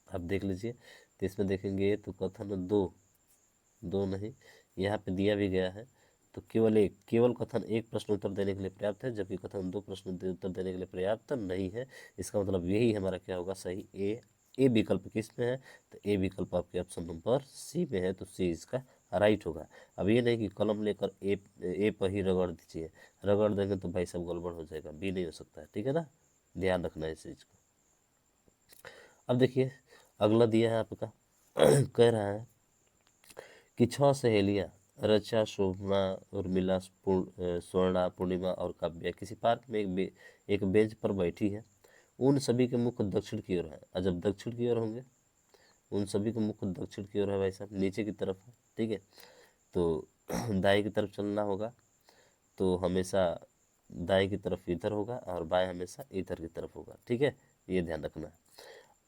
आप देख लीजिए। तो इसमें देखेंगे तो कथन दो, दो नहीं, यहाँ पे दिया भी गया है। तो केवल एक, केवल कथन एक प्रश्न उत्तर देने के लिए पर्याप्त है, जबकि कथन दो प्रश्न उत्तर देने के लिए पर्याप्त नहीं है। इसका मतलब यही हमारा क्या होगा सही? ए विकल्प किस में है? तो ए विकल्प आपके ऑप्शन नंबर सी में है, तो सी इसका राइट होगा। अब ये नहीं कि कलम लेकर ए पर ही रगड़ दीजिए, रगड़ देंगे तो भाई सब गड़बड़ हो जाएगा, बी नहीं हो सकता है। ठीक है ना, ध्यान रखना है इस चीज़ को। अब देखिए अगला दिया है आपका कह रहा है कि 6 सहेलियां रचा, शोभना, उर्मिला, स्वर्णा, पूर्णिमा और काव्या किसी पार्क में एक बेंच पर बैठी है। उन सभी के मुख दक्षिण की ओर है। और जब दक्षिण की ओर होंगे, उन सभी के मुख दक्षिण की ओर है भाई साहब, नीचे की तरफ है। ठीक है, तो दाएं की तरफ चलना होगा, तो हमेशा दाएं की तरफ इधर होगा और बाएं हमेशा इधर की तरफ होगा। ठीक है, ये ध्यान रखना है।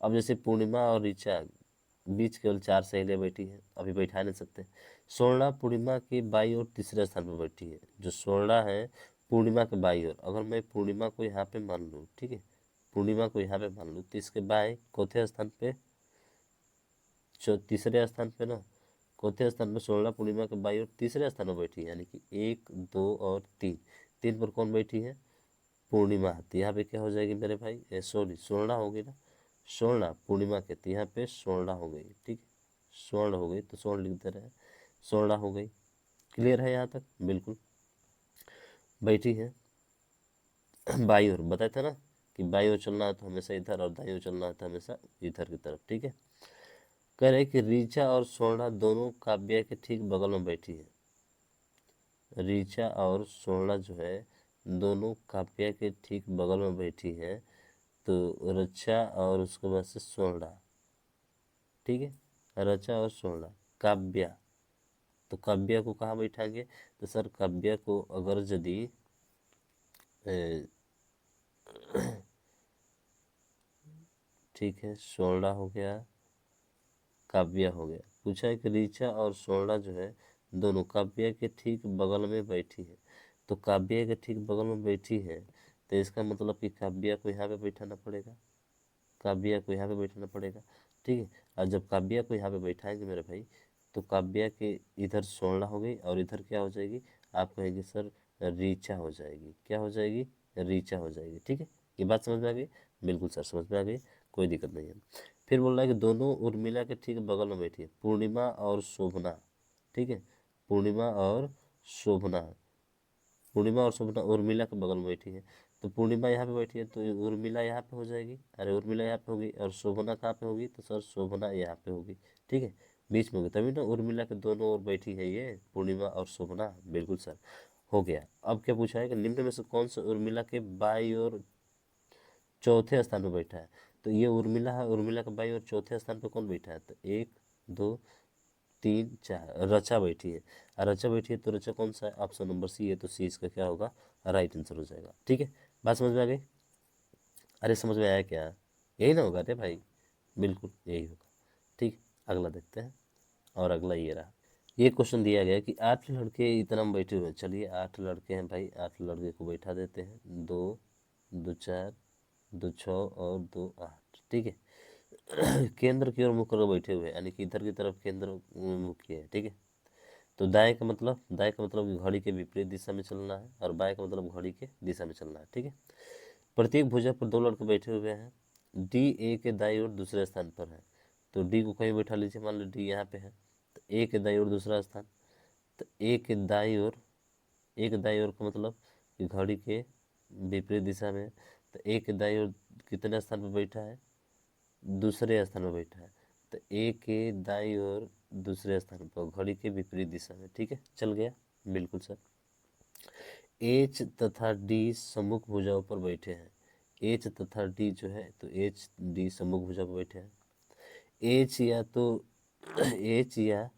अब जैसे पूर्णिमा और ऋचा बीच केवल 4 सहेलियां बैठी है, अभी बैठा नहीं सकते। स्वर्णा पूर्णिमा के बाई और तीसरे स्थान पर बैठी है। जो स्वर्णा है पूर्णिमा के बाई और, अगर मैं पूर्णिमा को यहाँ पे मान लूँ, ठीक है, पूर्णिमा को यहाँ पे मान लूँ, तो इसके बाएं चौथे स्थान पे, तीसरे स्थान पे ना, चौथे स्थान पे स्वर्णा पूर्णिमा के बाई और तीसरे स्थान पर बैठी है, यानी कि 1, 2 और 3। 3 पर कौन बैठी है? पूर्णिमा। तो यहाँ पे क्या हो जाएगी मेरे भाई? सॉरी, स्वर्णा होगी ना, स्वर्ण पूर्णिमा के, तो यहाँ पे स्वर्ण हो गई। ठीक है, स्वर्ण हो गई, तो स्वर्ण लिखते रहे, स्वर्ण हो गई। क्लियर है यहाँ तक? बिल्कुल बैठी है बाई ओर, बताया था ना कि बाई ओर चलना है तो हमेशा इधर, और दाई ओर चलना है तो हमेशा इधर की तरफ। ठीक है, कह रहे कि ऋचा और स्वर्णा दोनों काव्या के ठीक बगल में बैठी है। ऋचा और स्वर्णा जो है दोनों काव्या के ठीक बगल में बैठी है, तो रक्षा और उसके बाद से स्वर्णा। ठीक है, रचा और स्वर्णा, काव्या, तो काव्या को कहाँ बैठाएंगे? तो सर काव्या को अगर यदि ठीक है, स्वर्णा हो गया, काव्या हो गया। पूछा है कि ऋचा और स्वर्णा जो है दोनों काव्या के ठीक बगल में बैठी है, तो काव्या के ठीक बगल में बैठी है, तो इसका मतलब कि काव्या को यहाँ पे बैठाना पड़ेगा, काव्या को यहाँ पे बैठाना पड़ेगा। ठीक है, और जब काव्या को यहाँ पे बैठाएंगे मेरे भाई, तो काव्या के इधर स्वर्णा हो गई और इधर क्या हो जाएगी? आप कहेंगे सर ऋचा हो जाएगी। क्या हो जाएगी? ऋचा हो जाएगी। ठीक है, ये बात समझ में आ गई? बिल्कुल सर, समझ में आ गई, कोई दिक्कत नहीं है। फिर बोल रहा है कि दोनों उर्मिला के ठीक बगल में बैठी है, पूर्णिमा और शोभना, ठीक है, पूर्णिमा और शोभना, पूर्णिमा और शोभना उर्मिला के बगल में बैठी है। तो पूर्णिमा यहाँ पे बैठी है तो उर्मिला यहाँ पे हो जाएगी, अरे उर्मिला यहाँ पे होगी, और शोभना कहाँ पे होगी, तो सर शोभना यहाँ पे होगी, ठीक है, बीच में होगी, तभी ना उर्मिला के दोनों ओर बैठी है ये पूर्णिमा और शोभना, बिल्कुल सर, हो गया। अब क्या पूछा है कि निम्न में से कौन सा उर्मिला के बाई और चौथे स्थान पर बैठा है। तो ये उर्मिला है, उर्मिला के बाई और चौथे स्थान पर कौन बैठा है, तो 1 2 3 4 रचा बैठी है, और रचा बैठी है तो रचा कौन सा है, ऑप्शन नंबर सी है, तो सी इसका क्या होगा, राइट आंसर हो जाएगा, ठीक है। बात समझ में आ गई, अरे समझ में आया क्या, यही ना होगा रे भाई, बिल्कुल यही होगा, ठीक। अगला देखते हैं, और अगला ये रहा, ये क्वेश्चन दिया गया कि 8 लड़के इतना में बैठे हुए हैं, चलिए 8 लड़के हैं भाई, 8 लड़के को बैठा देते हैं, 2 2 4 2 6 और 2 8, ठीक है। केंद्र की ओर मुख कर बैठे हुए हैं, यानी कि इधर की तरफ केंद्र मुख किए है, ठीक है। तो दाएं का मतलब कि घड़ी के विपरीत दिशा में चलना है, और बाएं का मतलब घड़ी के दिशा में चलना है, ठीक है। प्रत्येक भुजा पर 2 लड़के बैठे हुए हैं, डी ए के दाईं ओर दूसरे स्थान पर है। तो डी को कहीं बैठा लीजिए, मान लो डी यहाँ पे है, तो ए के दाईं ओर दूसरा स्थान, तो ए के दाईं ओर का मतलब कि घड़ी के विपरीत दिशा में है। तो ए के दाईं ओर कितने स्थान पर बैठा है, दूसरे स्थान पर बैठा है। तो ए के दाईं ओर दूसरे स्थान पर घड़ी के विपरीत दिशा में, ठीक है, चल गया, बिल्कुल सर। एच तथा डी सम्मुख भुजाओं पर बैठे हैं, एच तथा डी जो है, तो एच डी सम्मुख भुजा पर बैठे हैं। एच या तो एच या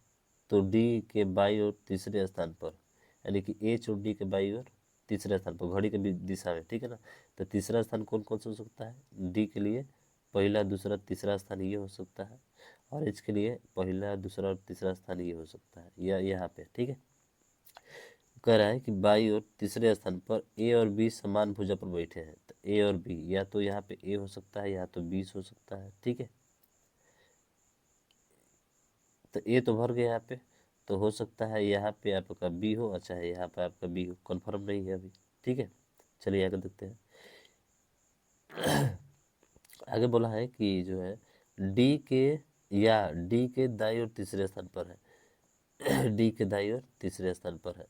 तो डी के बाई और तीसरे स्थान पर, यानी कि एच और डी के बाई और तीसरे स्थान पर घड़ी के दिशा में, ठीक है ना। तो तीसरा स्थान कौन कौन सा हो सकता है, डी के लिए पहला दूसरा तीसरा स्थान ये हो सकता है, और एच के लिए पहला दूसरा और तीसरा स्थान ये हो सकता है, या यहाँ पे, ठीक है। कह रहा है कि बाई और तीसरे स्थान पर ए और बी समान भुजा पर बैठे हैं, तो ए और बी या तो यहाँ पे ए हो सकता है या तो बी हो सकता है, ठीक है। तो ए तो भर गया यहाँ पे, तो हो सकता है यहाँ पे आपका बी हो, अच्छा है यहाँ पे आपका बी हो, कन्फर्म नहीं है अभी, ठीक है। चलिए आगे देखते हैं। आगे बोला है कि जो है डी के दाईं और तीसरे स्थान पर है। डी के दाईं और तीसरे स्थान पर है,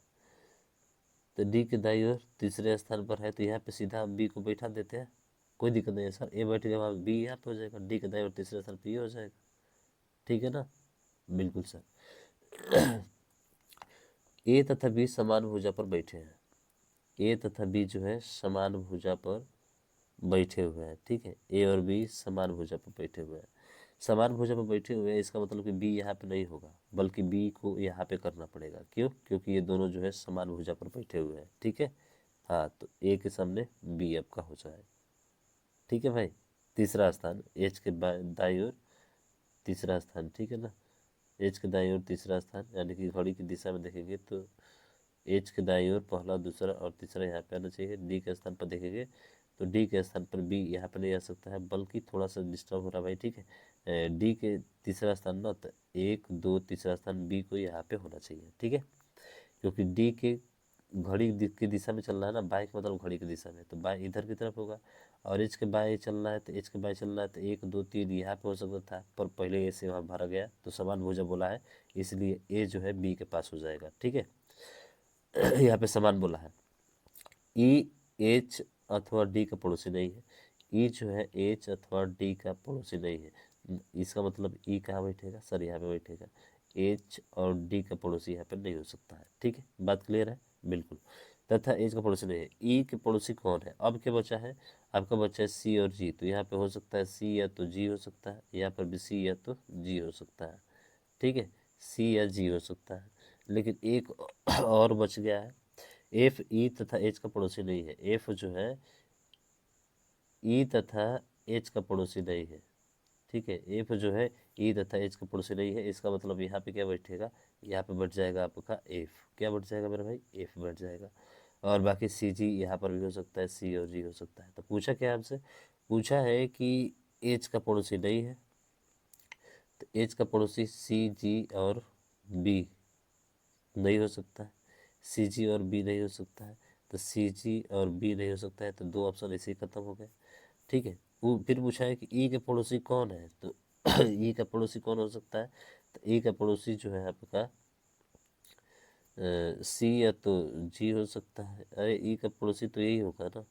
तो डी के दाईं ओर तीसरे स्थान पर है, तो यहाँ पे सीधा बी को बैठा देते हैं, कोई दिक्कत नहीं है सर, ए बैठ गया वहाँ बी यहाँ पे हो जाएगा, डी के दाईं ओर तीसरे स्थान पर ये हो जाएगा, ठीक है ना, बिल्कुल सर। ए तथा बी समान भुजा पर बैठे हैं, ए तथा बी जो है समान भुजा पर बैठे हुए हैं, ठीक है, ए और बी समान भुजा पर बैठे हुए हैं, समान भुजा पर बैठे हुए हैं, इसका मतलब कि बी यहाँ पे नहीं होगा, बल्कि बी को यहाँ पे करना पड़ेगा, क्यों, क्योंकि ये दोनों जो है समान भुजा पर बैठे हुए हैं, ठीक है। हाँ, तो ए के सामने बी आपका हो जाए, ठीक है भाई। तीसरा स्थान एच के दाईं ओर तीसरा स्थान, ठीक है ना, एच के दाईं ओर तीसरा स्थान, यानी कि घड़ी की दिशा में देखेंगे तो एच के दाईं ओर पहला दूसरा और तीसरा यहाँ पे आना चाहिए। डी के स्थान पर देखेंगे तो डी के स्थान पर बी यहाँ पे नहीं आ सकता है, बल्कि थोड़ा सा डिस्टर्ब हो रहा है भाई, ठीक है। डी के तीसरा स्थान ना, तो 1 2 तीसरा स्थान बी को यहाँ पे होना चाहिए, ठीक है, क्योंकि डी के घड़ी की दिशा में चल रहा है ना, बाएं का मतलब घड़ी की दिशा में, तो बाएं इधर की तरफ होगा, और एच के बाएं चलना है, तो एच के बाएं चलना है, तो 1 2 3 यहाँ पे हो सकता था, पर पहले ए से वहाँ भरा गया, तो समान भुजा बोला है, इसलिए ए जो है बी के पास हो जाएगा, ठीक है। यहाँ पे समान बोला है। ई एच अथवा डी का पड़ोसी नहीं है, ई जो है एच अथवा डी का पड़ोसी नहीं है, इसका मतलब ई कहाँ बैठेगा सर, यहाँ पे बैठेगा, एच और डी का पड़ोसी यहाँ पे नहीं हो सकता है, ठीक है, बात क्लियर है, बिल्कुल। तथा एच का पड़ोसी नहीं है, ई के पड़ोसी कौन है, अब क्या बचा है, आपका बचा है सी और जी, तो यहाँ पे हो सकता है सी या तो जी हो सकता है, यहाँ पर भी सी या तो जी हो सकता है, ठीक है, सी या जी हो सकता है, लेकिन एक और बच गया है, एफ ई तथा एच का पड़ोसी नहीं है, एफ जो है ई तथा एच का पड़ोसी नहीं है, ठीक है, एफ जो है ई तथा एच का पड़ोसी नहीं है, इसका मतलब यहाँ पे क्या बैठेगा, यहाँ पे बैठ जाएगा आपका एफ, क्या बैठ जाएगा मेरा भाई, एफ बैठ जाएगा, और बाकी सी जी यहाँ पर भी हो सकता है, सी और जी हो सकता है। तो पूछा क्या हमसे, पूछा है कि एच का पड़ोसी नहीं है, तो एच का पड़ोसी सी जी और बी नहीं हो सकता है, सी जी और बी नहीं हो सकता है, तो सी जी और बी नहीं हो सकता है, तो 2 ऑप्शन ऐसे ही खत्म हो गए, ठीक है। वो फिर पूछा है कि ई के पड़ोसी कौन है, तो ई का पड़ोसी कौन हो सकता है, तो ई का पड़ोसी जो है आपका सी या तो जी हो सकता है। अरे ई का पड़ोसी तो यही होगा ना,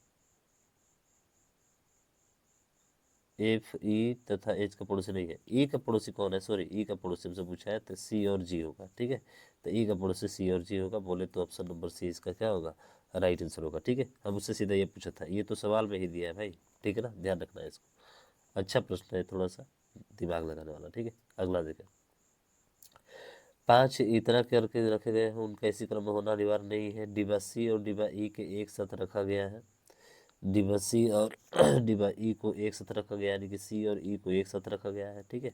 एफ ई तथा एच का पड़ोसी नहीं है। ई का पड़ोसी कौन है, सॉरी ई का पड़ोसी हमसे पूछा है, तो सी और जी होगा। ठीक है, तो ई का पड़ोसी सी और जी होगा, बोले तो ऑप्शन नंबर सी इसका क्या होगा, राइट आंसर होगा। ठीक है, हम उससे सीधा ये पूछा था, ये तो सवाल में ही दिया है भाई। ठीक है ना, ध्यान रखना है इसको। अच्छा प्रश्न है, थोड़ा सा दिमाग लगाने वाला। ठीक है, अगला देखें। 5 इतना करके रखे गए हैं, उनका इसी क्रम में होना अनिवार्य नहीं है। डिब्बा सी और डिब्बा ई के एक साथ रखा गया है। डिब्बा सी और डिब्बा ई को एक साथ रखा गया, यानी कि सी और ई को एक साथ रखा गया है। ठीक है,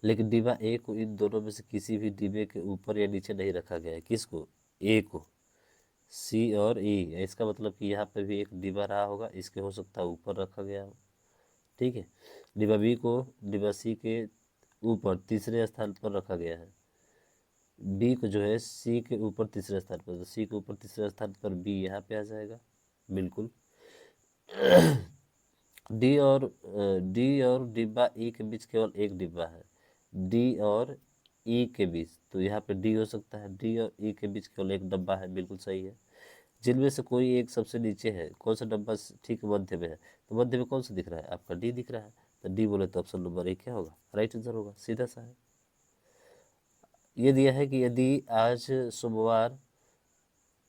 लेकिन डिब्बा ए को इन दोनों में से किसी भी डिब्बे के ऊपर या नीचे नहीं रखा गया है। किसको, ए को। सी और ई, इसका मतलब कि यहाँ पे भी एक डिब्बा रहा होगा, इसके हो सकता है ऊपर रखा गया हो। ठीक है, डिब्बा बी को डिब्बा सी के ऊपर तीसरे स्थान पर रखा गया है। बी को जो है सी के ऊपर तीसरे स्थान पर, तो सी के ऊपर तीसरे स्थान पर बी यहाँ पे आ जाएगा बिल्कुल। डी और डिब्बा ई के बीच केवल एक डिब्बा है, डी और ई के बीच, तो यहाँ पे डी हो सकता है। डी और ई के बीच केवल एक डब्बा है, बिल्कुल सही है। जिनमें से कोई एक सबसे नीचे है, कौन सा डब्बा ठीक मध्य में है, तो मध्य में कौन सा दिख रहा है, आपका डी दिख रहा है। तो डी बोले तो ऑप्शन नंबर ए क्या होगा, राइट आंसर होगा, सीधा सा है। ये दिया है कि यदि आज सोमवार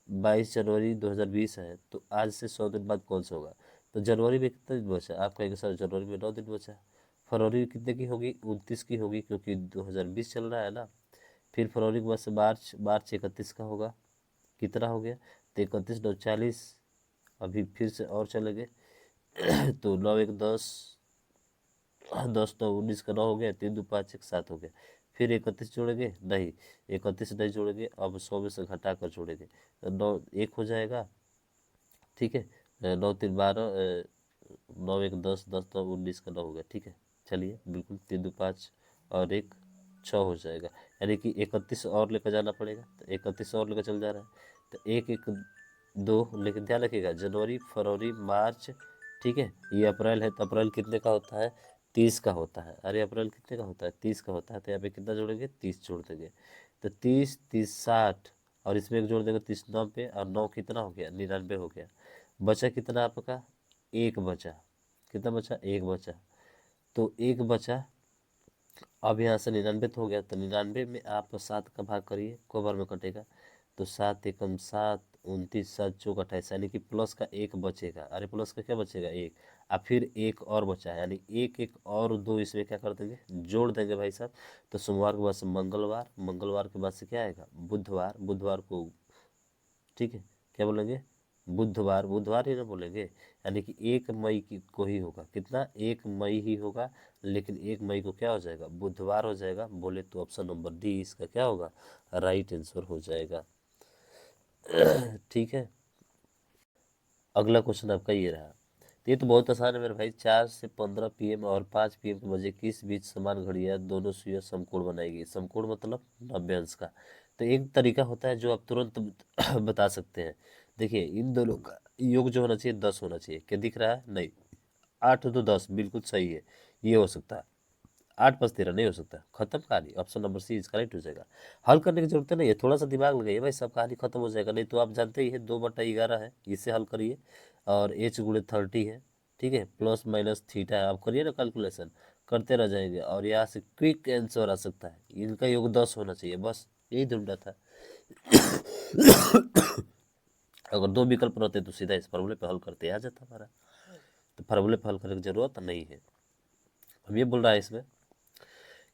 22 जनवरी 2020 है, तो आज से 100 दिन बाद कौन सा होगा। तो जनवरी में कितना दिन बचा, आप कहेंगे सर जनवरी में 9 दिन बचा। फरवरी में कितने की होगी, 29 की होगी, क्योंकि 2020 चल रहा है ना। फिर फरवरी के बाद से मार्च, मार्च 31 का होगा। कितना हो गया, तो 31 9 40, अभी फिर से और चलेंगे तो 9 1 10, 10 9 19 का 9 हो गया, 3 2 5 1 7 हो गया। फिर 31 जोड़ेंगे, नहीं 31 नहीं जोड़ेंगे, अब 100 में से घटा कर जोड़ेंगे, तो 9 1 हो जाएगा। ठीक है, 9 3 12, 9 1 10, 10 9 19 का 9 हो गया। ठीक है, चलिए बिल्कुल, 3 2 5 और 1 6 हो जाएगा, यानी कि 31 और लेकर जाना पड़ेगा, तो 31 और लेकर चल जा रहा है, तो 1 1 2, लेकिन ध्यान रखिएगा जनवरी फरवरी मार्च। ठीक है, ये अप्रैल है, तो अप्रैल कितने का होता है, 30 का होता है। अरे अप्रैल कितने का होता है, 30 का होता है, तो यहाँ पे कितना जोड़ेंगे, 30 जोड़ देंगे, तो 30 30 60, और इसमें एक जोड़ देंगे 30 9 पे, और 9 कितना हो गया, 99 हो गया। बचा कितना आपका, एक बचा। कितना बचा, एक बचा, तो एक बचा। अब यहाँ से 99 तो हो गया, तो 99 में आप 7 का भाग करिए, कोबर में कटेगा, तो 7 एकम 7, 29 7 चौक 28, यानी कि प्लस का एक बचेगा। अरे प्लस का क्या बचेगा, एक। अब फिर एक और बचा है, यानी एक एक और दो इसमें क्या कर देंगे, जोड़ देंगे भाई साहब। तो सोमवार के बाद से मंगलवार, मंगलवार के बाद से क्या आएगा, बुधवार, बुधवार को, ठीक है, क्या बोलेंगे, बुधवार, बुधवार ही ना बोलेंगे, यानी कि 1 मई की को ही होगा, कितना, 1 मई ही होगा। लेकिन 1 मई को क्या हो जाएगा, बुधवार हो जाएगा, बोले तो ऑप्शन नंबर डी इसका क्या होगा, राइट आंसर हो जाएगा। ठीक है, अगला क्वेश्चन आपका ये रहा, तो ये तो बहुत आसान है मेरे भाई। 4 से 15 PM और 5 PM के बजे किस बीच समान घड़ियां दोनों सुइयां समकोण बनाएगी। समकोण मतलब 90 अंश का। तो एक तरीका होता है जो आप तुरंत बता सकते हैं। देखिए इन दोनों का योग जो होना चाहिए 10 होना चाहिए, क्या दिख रहा है, नहीं 8 तो 10 बिल्कुल सही है, ये हो सकता है। 8 5 13 नहीं हो सकता, खत्म कहानी, ऑप्शन नंबर सी इसका राइट हो जाएगा। हल करने की जरूरत नहीं है, थोड़ा सा दिमाग लगाइए भाई, सब कहानी खत्म हो जाएगा। नहीं तो आप जानते ही है 2/11 है, इससे हल करिए, और एच गुणे 30 है। ठीक है, प्लस माइनस थीटा है, आप करिए ना कैलकुलेशन, करते रह जाएंगे, और यहाँ से क्विक आंसर आ सकता है। इनका योग 10 होना चाहिए, बस यही ढूंढा था। अगर दो विकल्प रहते तो सीधा इस फॉर्मूले पे हल करते आ जाता हमारा, तो फॉर्मूले पे हल करने की जरूरत नहीं है। अब ये बोल रहा है इसमें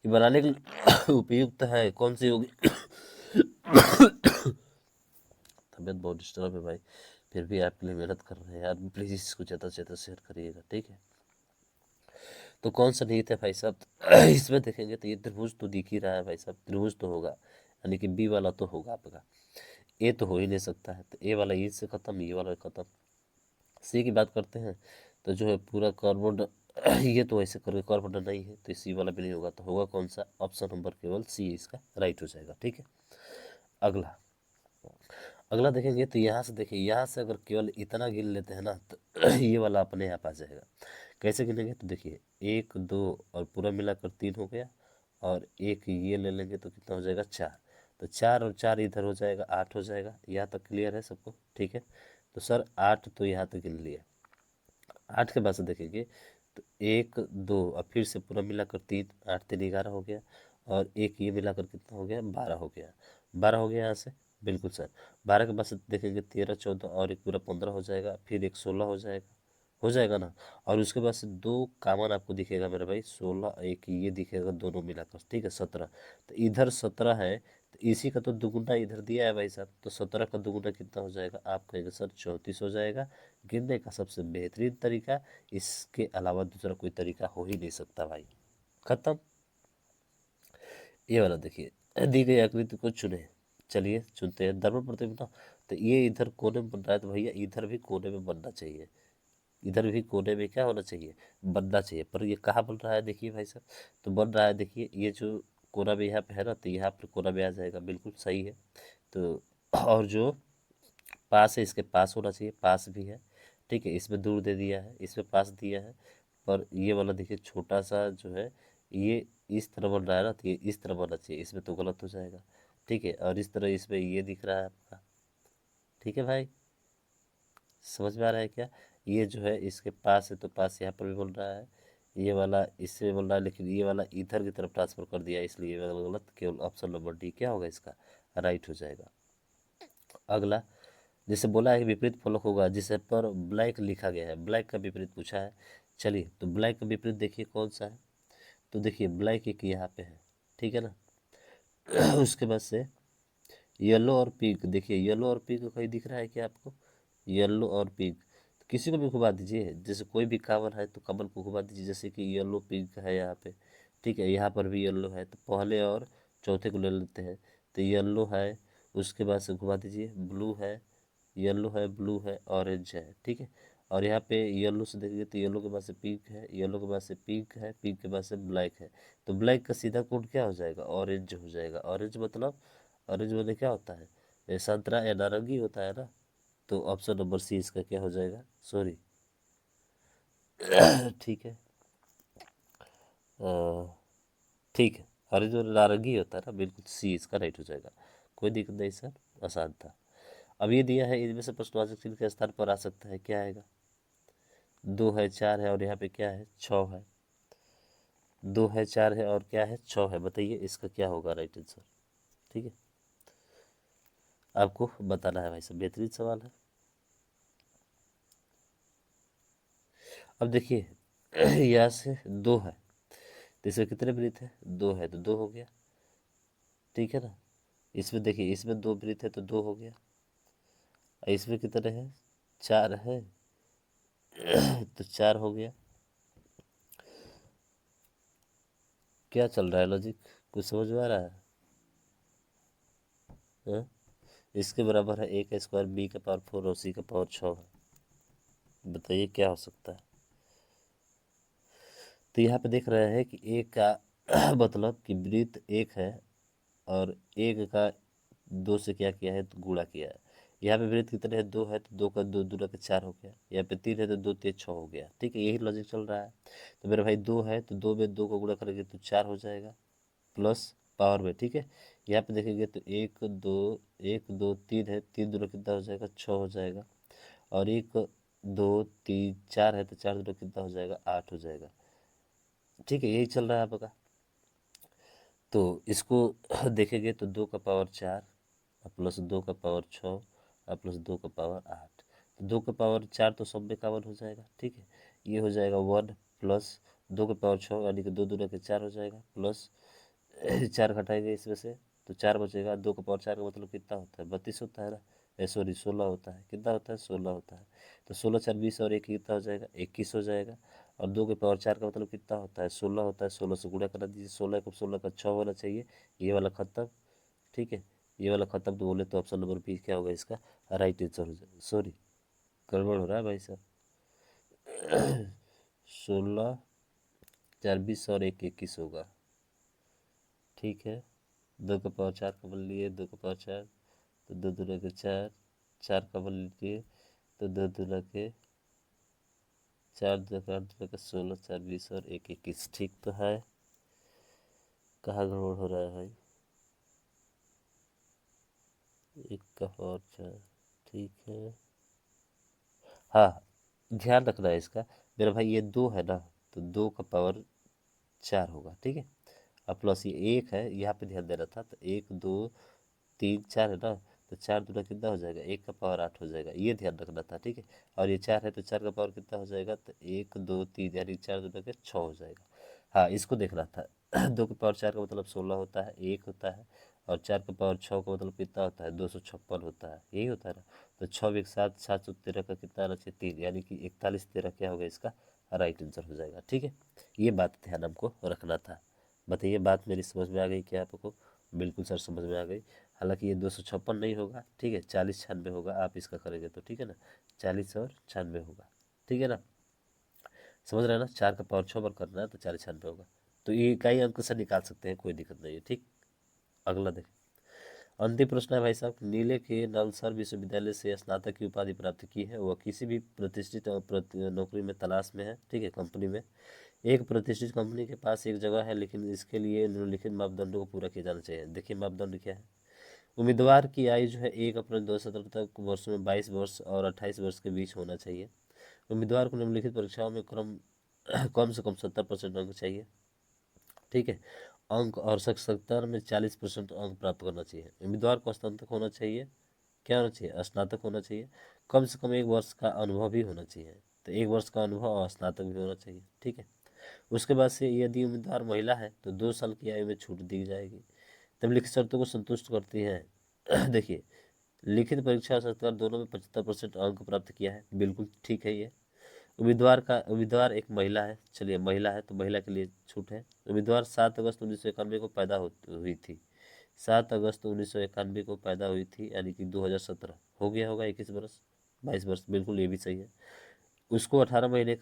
कि बनाने के लिए उपयुक्त है कौन सी होगी। तबीयत बहुत डिस्टर्ब है भाई, फिर भी आपके लिए मेहनत कर रहे हैं यार, प्लीज़ इसको ज़्यादा से ज़्यादा शेयर करिएगा, ठीक है। तो कौन सा नहीं था भाई साहब, इसमें देखेंगे तो ये त्रिभुज तो दिख ही रहा है भाई साहब, त्रिभुज तो होगा, यानी कि बी वाला तो होगा आपका, ए तो हो ही नहीं सकता है, तो ए वाला ई से खत्म, ये वाला खत्म। सी की बात करते हैं तो जो है पूरा कार्बन, ये तो ऐसे करके कार्बन नहीं है, तो सी वाला भी नहीं होगा, तो होगा कौन सा, ऑप्शन नंबर केवल सी इसका राइट हो जाएगा। ठीक है, अगला अगला देखेंगे तो यहाँ से देखिए, यहाँ से अगर केवल इतना गिन लेते हैं ना तो ये वाला अपने आप आ जाएगा। कैसे गिनेंगे तो देखिए, एक दो और पूरा मिलाकर 3 हो गया, और एक ये ले लेंगे तो कितना हो जाएगा 4। तो 4 और 4 इधर हो जाएगा, 8 हो जाएगा। यहाँ तक क्लियर है सबको? ठीक है। तो सर 8 तो यहाँ तक गिन लिया। 8 के बाद से देखेंगे तो एक दो, अब फिर से पूरा मिलाकर 3, 8 3 11 हो गया, और एक ये मिलाकर कितना हो गया, 12 हो गया। 12 हो गया यहाँ से, बिल्कुल सर। 12 के बाद से देखेंगे 13 14 और एक पूरा 15 हो जाएगा, फिर एक 16 हो जाएगा ना। और उसके बाद से दो कॉमन आपको दिखेगा मेरे भाई, 16, एक ये दिखेगा, दोनों मिलाकर, ठीक है 17। तो इधर 17 है, तो इसी का तो दुगुना इधर दिया है भाई साहब, तो 17 का दुगुना कितना हो जाएगा, आप कहेंगे सर 34 हो जाएगा। गिनने का सबसे बेहतरीन तरीका, इसके अलावा दूसरा कोई तरीका हो ही नहीं सकता भाई। खत्म। ये वाला देखिए, दी गई आकृति को चुने। चलिए चुनते हैं। धर्म प्रतिबिंब, तो ये इधर कोने में बन रहा है, तो भैया इधर भी कोने में बनना चाहिए। इधर भी कोने में क्या होना चाहिए, बनना चाहिए। पर ये कहाँ बन रहा है देखिए भाई साहब, तो बन रहा है देखिए, ये जो कोना में यहाँ पे है ना, तो यहाँ पर कोना में आ जाएगा, बिल्कुल सही है। तो और जो पास है, इसके पास होना चाहिए, पास भी है, ठीक है। इसमें दूर दे दिया है, इसमें पास दिया है। पर ये वाला देखिए छोटा सा जो है, ये इस तरह बन रहा है ना, तो ये इस तरह बनना चाहिए, इसमें तो गलत हो जाएगा, ठीक है। और इस तरह इसमें ये दिख रहा है आपका, ठीक है भाई, समझ में आ रहा है क्या? ये जो है इसके पास है, तो पास यहाँ पर भी बन रहा है, ये वाला इससे बन रहा है, लेकिन ये वाला इधर की तरफ ट्रांसफर कर दिया है, इसलिए ये वाला गलत। केवल ऑप्शन नंबर डी क्या होगा इसका, राइट हो जाएगा। अगला, जैसे बोला है कि विपरीत फलक होगा जिसे पर ब्लैक लिखा गया है, ब्लैक का विपरीत पूछा है। चलिए, तो ब्लैक का विपरीत देखिए कौन सा है, तो देखिए ब्लैक एक यहाँ पे है, ठीक है ना। उसके बाद से येलो और पिंक, देखिए येलो और पिंक कहीं दिख रहा है क्या आपको, येलो और पिंक। तो किसी को भी घुमा दीजिए, जैसे कोई भी कॉमन है तो कॉमन को घुमा दीजिए, जैसे कि येलो पिंक है यहाँ पे, ठीक है। यहाँ पर भी येलो है, तो पहले और चौथे को ले लेते हैं। तो येलो है, उसके बाद से घुमा दीजिए, ब्लू है, येलो है, ब्लू है, ऑरेंज है, ठीक है। और यहाँ पे येलो से देखिए तो येलो के बाद से पिंक है, येलो के बाद से पिंक है, पिंक के बाद से ब्लैक है। तो ब्लैक का सीधा कोड क्या हो जाएगा, ऑरेंज हो जाएगा। ऑरेंज मतलब, ऑरेंज मतलब क्या होता है, ये संतरा या नारंगी होता है ना। तो ऑप्शन नंबर सी इसका क्या हो जाएगा, सॉरी। ठीक है, अ, ठीक है, ऑरेंज और नारंगी होता है ना, बिल्कुल सी इसका राइट हो जाएगा। कोई दिक्कत नहीं सर, आसान था। अब ये दिया है, इनमें से प्रश्नवाचक चिन्ह के स्थान पर आ सकता है, क्या आएगा, 2 है, 4 है, और यहाँ पे क्या है, 6 है। 2 है, 4 है, और क्या है, 6 है। बताइए इसका क्या होगा राइट आंसर, ठीक है। आपको बताना है भाई साहब, बेहतरीन सवाल है। अब देखिए, यहाँ से 2 है, तो इसमें कितने वृत्त है, 2 है, तो 2 हो गया, ठीक है ना। इसमें देखिए, इसमें 2 वृत्त है, तो 2 हो गया। और इसमें कितने हैं, 4 है, तो 4 हो गया। क्या चल रहा है लॉजिक, कुछ समझ में आ रहा है? हाँ? इसके बराबर है ए का स्क्वायर बी का पावर 4 और सी का पावर 6 है। बताइए क्या हो सकता है। तो यहाँ पे देख रहे हैं कि एक का मतलब कि वृत्त एक है, और एक का 2 से क्या किया है, तो गुणा किया है। यहाँ पे वृत्त कितने हैं, 2 है, तो 2 का 2 दूना का 4 हो गया। यहाँ पे 3 है, तो 2 3 6 हो गया, ठीक है। यही लॉजिक चल रहा है। तो मेरे भाई 2 है, तो 2 में 2 को गुणा करेंगे तो 4 हो जाएगा, प्लस पावर में, ठीक है। यहाँ पे देखेंगे तो 1 2 है, 3 दूना कितना हो जाएगा, 6 हो जाएगा। और 1 2 3 4 है, तो 4 दूना कितना हो जाएगा, 8 हो जाएगा, ठीक है। यही चल रहा है आपका। तो इसको देखेंगे तो 2 का पावर 4 और प्लस 2 का पावर 6 और प्लस 2 का पावर 8। तो 2 का पावर 4 तो सब में कॉमन हो जाएगा, ठीक है। ये हो जाएगा 1 प्लस 2 का पावर 6, यानी कि 2 दूना के 4 हो जाएगा, प्लस 4 घटाएंगे इसमें से, तो 4 बचेगा। 2 का पावर 4 का मतलब कितना होता है, 32 होता है ना, सॉरी 16 होता है। कितना होता है, 16 होता है। तो 16 4 20 और 1 कितना हो जाएगा, 21 हो जाएगा। और 2 के पावर 4 का मतलब कितना होता है, 16 होता है। 16 से गुणा करा दीजिए, 16 को 16 का 6 होना चाहिए। ये वाला खत्म, ठीक है। ये वाला खत्म, तो बोले तो ऑप्शन नंबर बी क्या होगा इसका राइट आंसर हो जाएगा। सॉरी, गड़बड़ हो रहा है भाई साहब। 16 4 20 और 1 21 होगा, ठीक है। 2 का पावर 4 का बोल लिए, 2 का पावर 4, तो 2 दूना के 4, 4 का वन लीजिए तो 2 दूना के 4 दूना 8 दूना के 16, 4 20 और 1 21। ठीक तो है, कहाँ गड़बड़ हो रहा है भाई? 1 का पावर 4, ठीक है। हाँ, ध्यान रखना है इसका मेरा भाई, ये 2 है ना, तो 2 का पावर 4 होगा, ठीक है। अब प्लस ये 1 है, यहाँ पे ध्यान देना था, तो 1 2 3 4 है ना, तो 4 दूना कितना हो जाएगा? 1 का पावर 8 हो जाएगा, ये ध्यान रखना था, ठीक है। और ये 4 है तो 4 का पावर कितना हो जाएगा? तो 1 2 3 यानी 4 दूना के 6 हो जाएगा। हाँ, इसको देखना था। 2 का पावर 4 का मतलब 16 होता है, 1 होता है, और 4 का पावर 6 का मतलब कितना होता है? 256 होता है, यही होता है ना। तो 6 एक साथ 713 का कितना आना चाहिए? 3, यानी कि 41 13 क्या होगा इसका? राइट आंसर हो जाएगा, ठीक है। ये बात ध्यान हमको रखना था। बताइए, बात मेरी समझ में आ गई क्या आपको? बिल्कुल सर, समझ में आ गई। हालांकि ये 256 नहीं होगा, ठीक है, 40 96 होगा, आप इसका करेंगे तो, ठीक है ना, 40 और 96 होगा, ठीक है ना। समझ रहे हैं ना, 4 का पावर 6 बार करना है तो 40 96 होगा। तो ये इकाई अंक से निकाल सकते हैं, कोई दिक्कत नहीं है, ठीक। अगला देखें। अंतिम प्रश्न है भाई साहब, नीले के नलसार विश्वविद्यालय से स्नातक की उपाधि प्राप्त की है, वह किसी भी प्रतिष्ठित नौकरी में तलाश में है, ठीक है, कंपनी में। एक प्रतिष्ठित कंपनी के पास एक जगह है, लेकिन इसके लिए निम्नलिखित मापदंडों को पूरा किया जाना चाहिए। देखिए मापदंड क्या है। उम्मीदवार की आयु जो है 1 अप्रैल 2017 तक वर्षों में 22 वर्ष और 28 वर्ष के बीच होना चाहिए। उम्मीदवार को निम्नलिखित परीक्षाओं में कम से कम 70% अंक चाहिए, ठीक है। अंक और साक्षरता में 40% अंक प्राप्त करना चाहिए। उम्मीदवार को स्नातक होना चाहिए, क्या होना चाहिए? स्नातक होना चाहिए। कम से कम 1 वर्ष का अनुभव भी होना चाहिए, तो 1 वर्ष का अनुभव और स्नातक भी होना चाहिए, ठीक है। उसके बाद से यदि उम्मीदवार महिला है तो 2 साल की आयु में छूट दी जाएगी। तब लिखित शर्तों को संतुष्ट करती है। देखिए, लिखित परीक्षा और साक्षात्कार दोनों में 75% अंक प्राप्त किया है, बिल्कुल ठीक है ये। उम्मीदवार एक महिला है, चलिए महिला है तो महिला के लिए छूट है। उम्मीदवार 7 अगस्त 1991 को पैदा हुई थी, 7 अगस्त 1991 को पैदा हुई थी, यानी कि 2017 हो गया होगा, 21 वर्ष 22 वर्ष, बिल्कुल ये भी सही है। उसको 18 महीने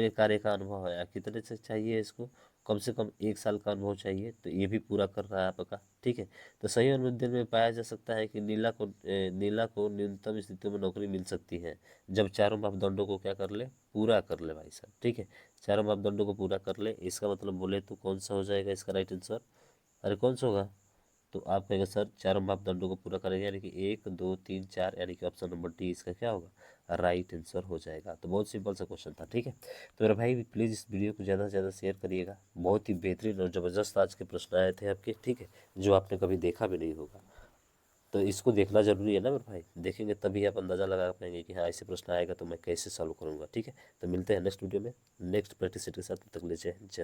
कार्य का अनुभव है, कितने से चाहिए इसको? कम से कम 1 साल का अनुभव चाहिए, तो ये भी पूरा कर रहा है आपका, ठीक है। तो सही अनुमोदन में पाया जा सकता है कि नीला को न्यूनतम स्थितियों में नौकरी मिल सकती है, जब चारों मापदंडों को क्या कर ले? पूरा कर ले भाई साहब, ठीक है। चारों मापदंडों को पूरा कर ले, इसका मतलब बोले तो कौन सा हो जाएगा इसका राइट आंसर? अरे कौन सा होगा? तो आप कहेंगे सर चारों मापदंडों को पूरा करेंगे, यानी कि 1 2 3 4, यानी कि ऑप्शन नंबर डी इसका क्या होगा? राइट आंसर हो जाएगा। तो बहुत सिंपल सा क्वेश्चन था, ठीक है। तो मेरा भाई प्लीज़ इस वीडियो को ज़्यादा से ज़्यादा शेयर करिएगा। बहुत ही बेहतरीन और ज़बरदस्त आज के प्रश्न आए थे आपके, ठीक है, जो आपने कभी देखा भी नहीं होगा। तो इसको देखना जरूरी है ना मेरे भाई, देखेंगे तभी आप अंदाज़ा लगा पाएंगे कि हाँ ऐसे प्रश्न आएगा तो मैं कैसे सॉल्व करूँगा, ठीक है। तो मिलते हैं नेक्स्ट वीडियो में नेक्स्ट प्रैक्टिस सेट के साथ, तब तक ले जय हिंद, जय भारत।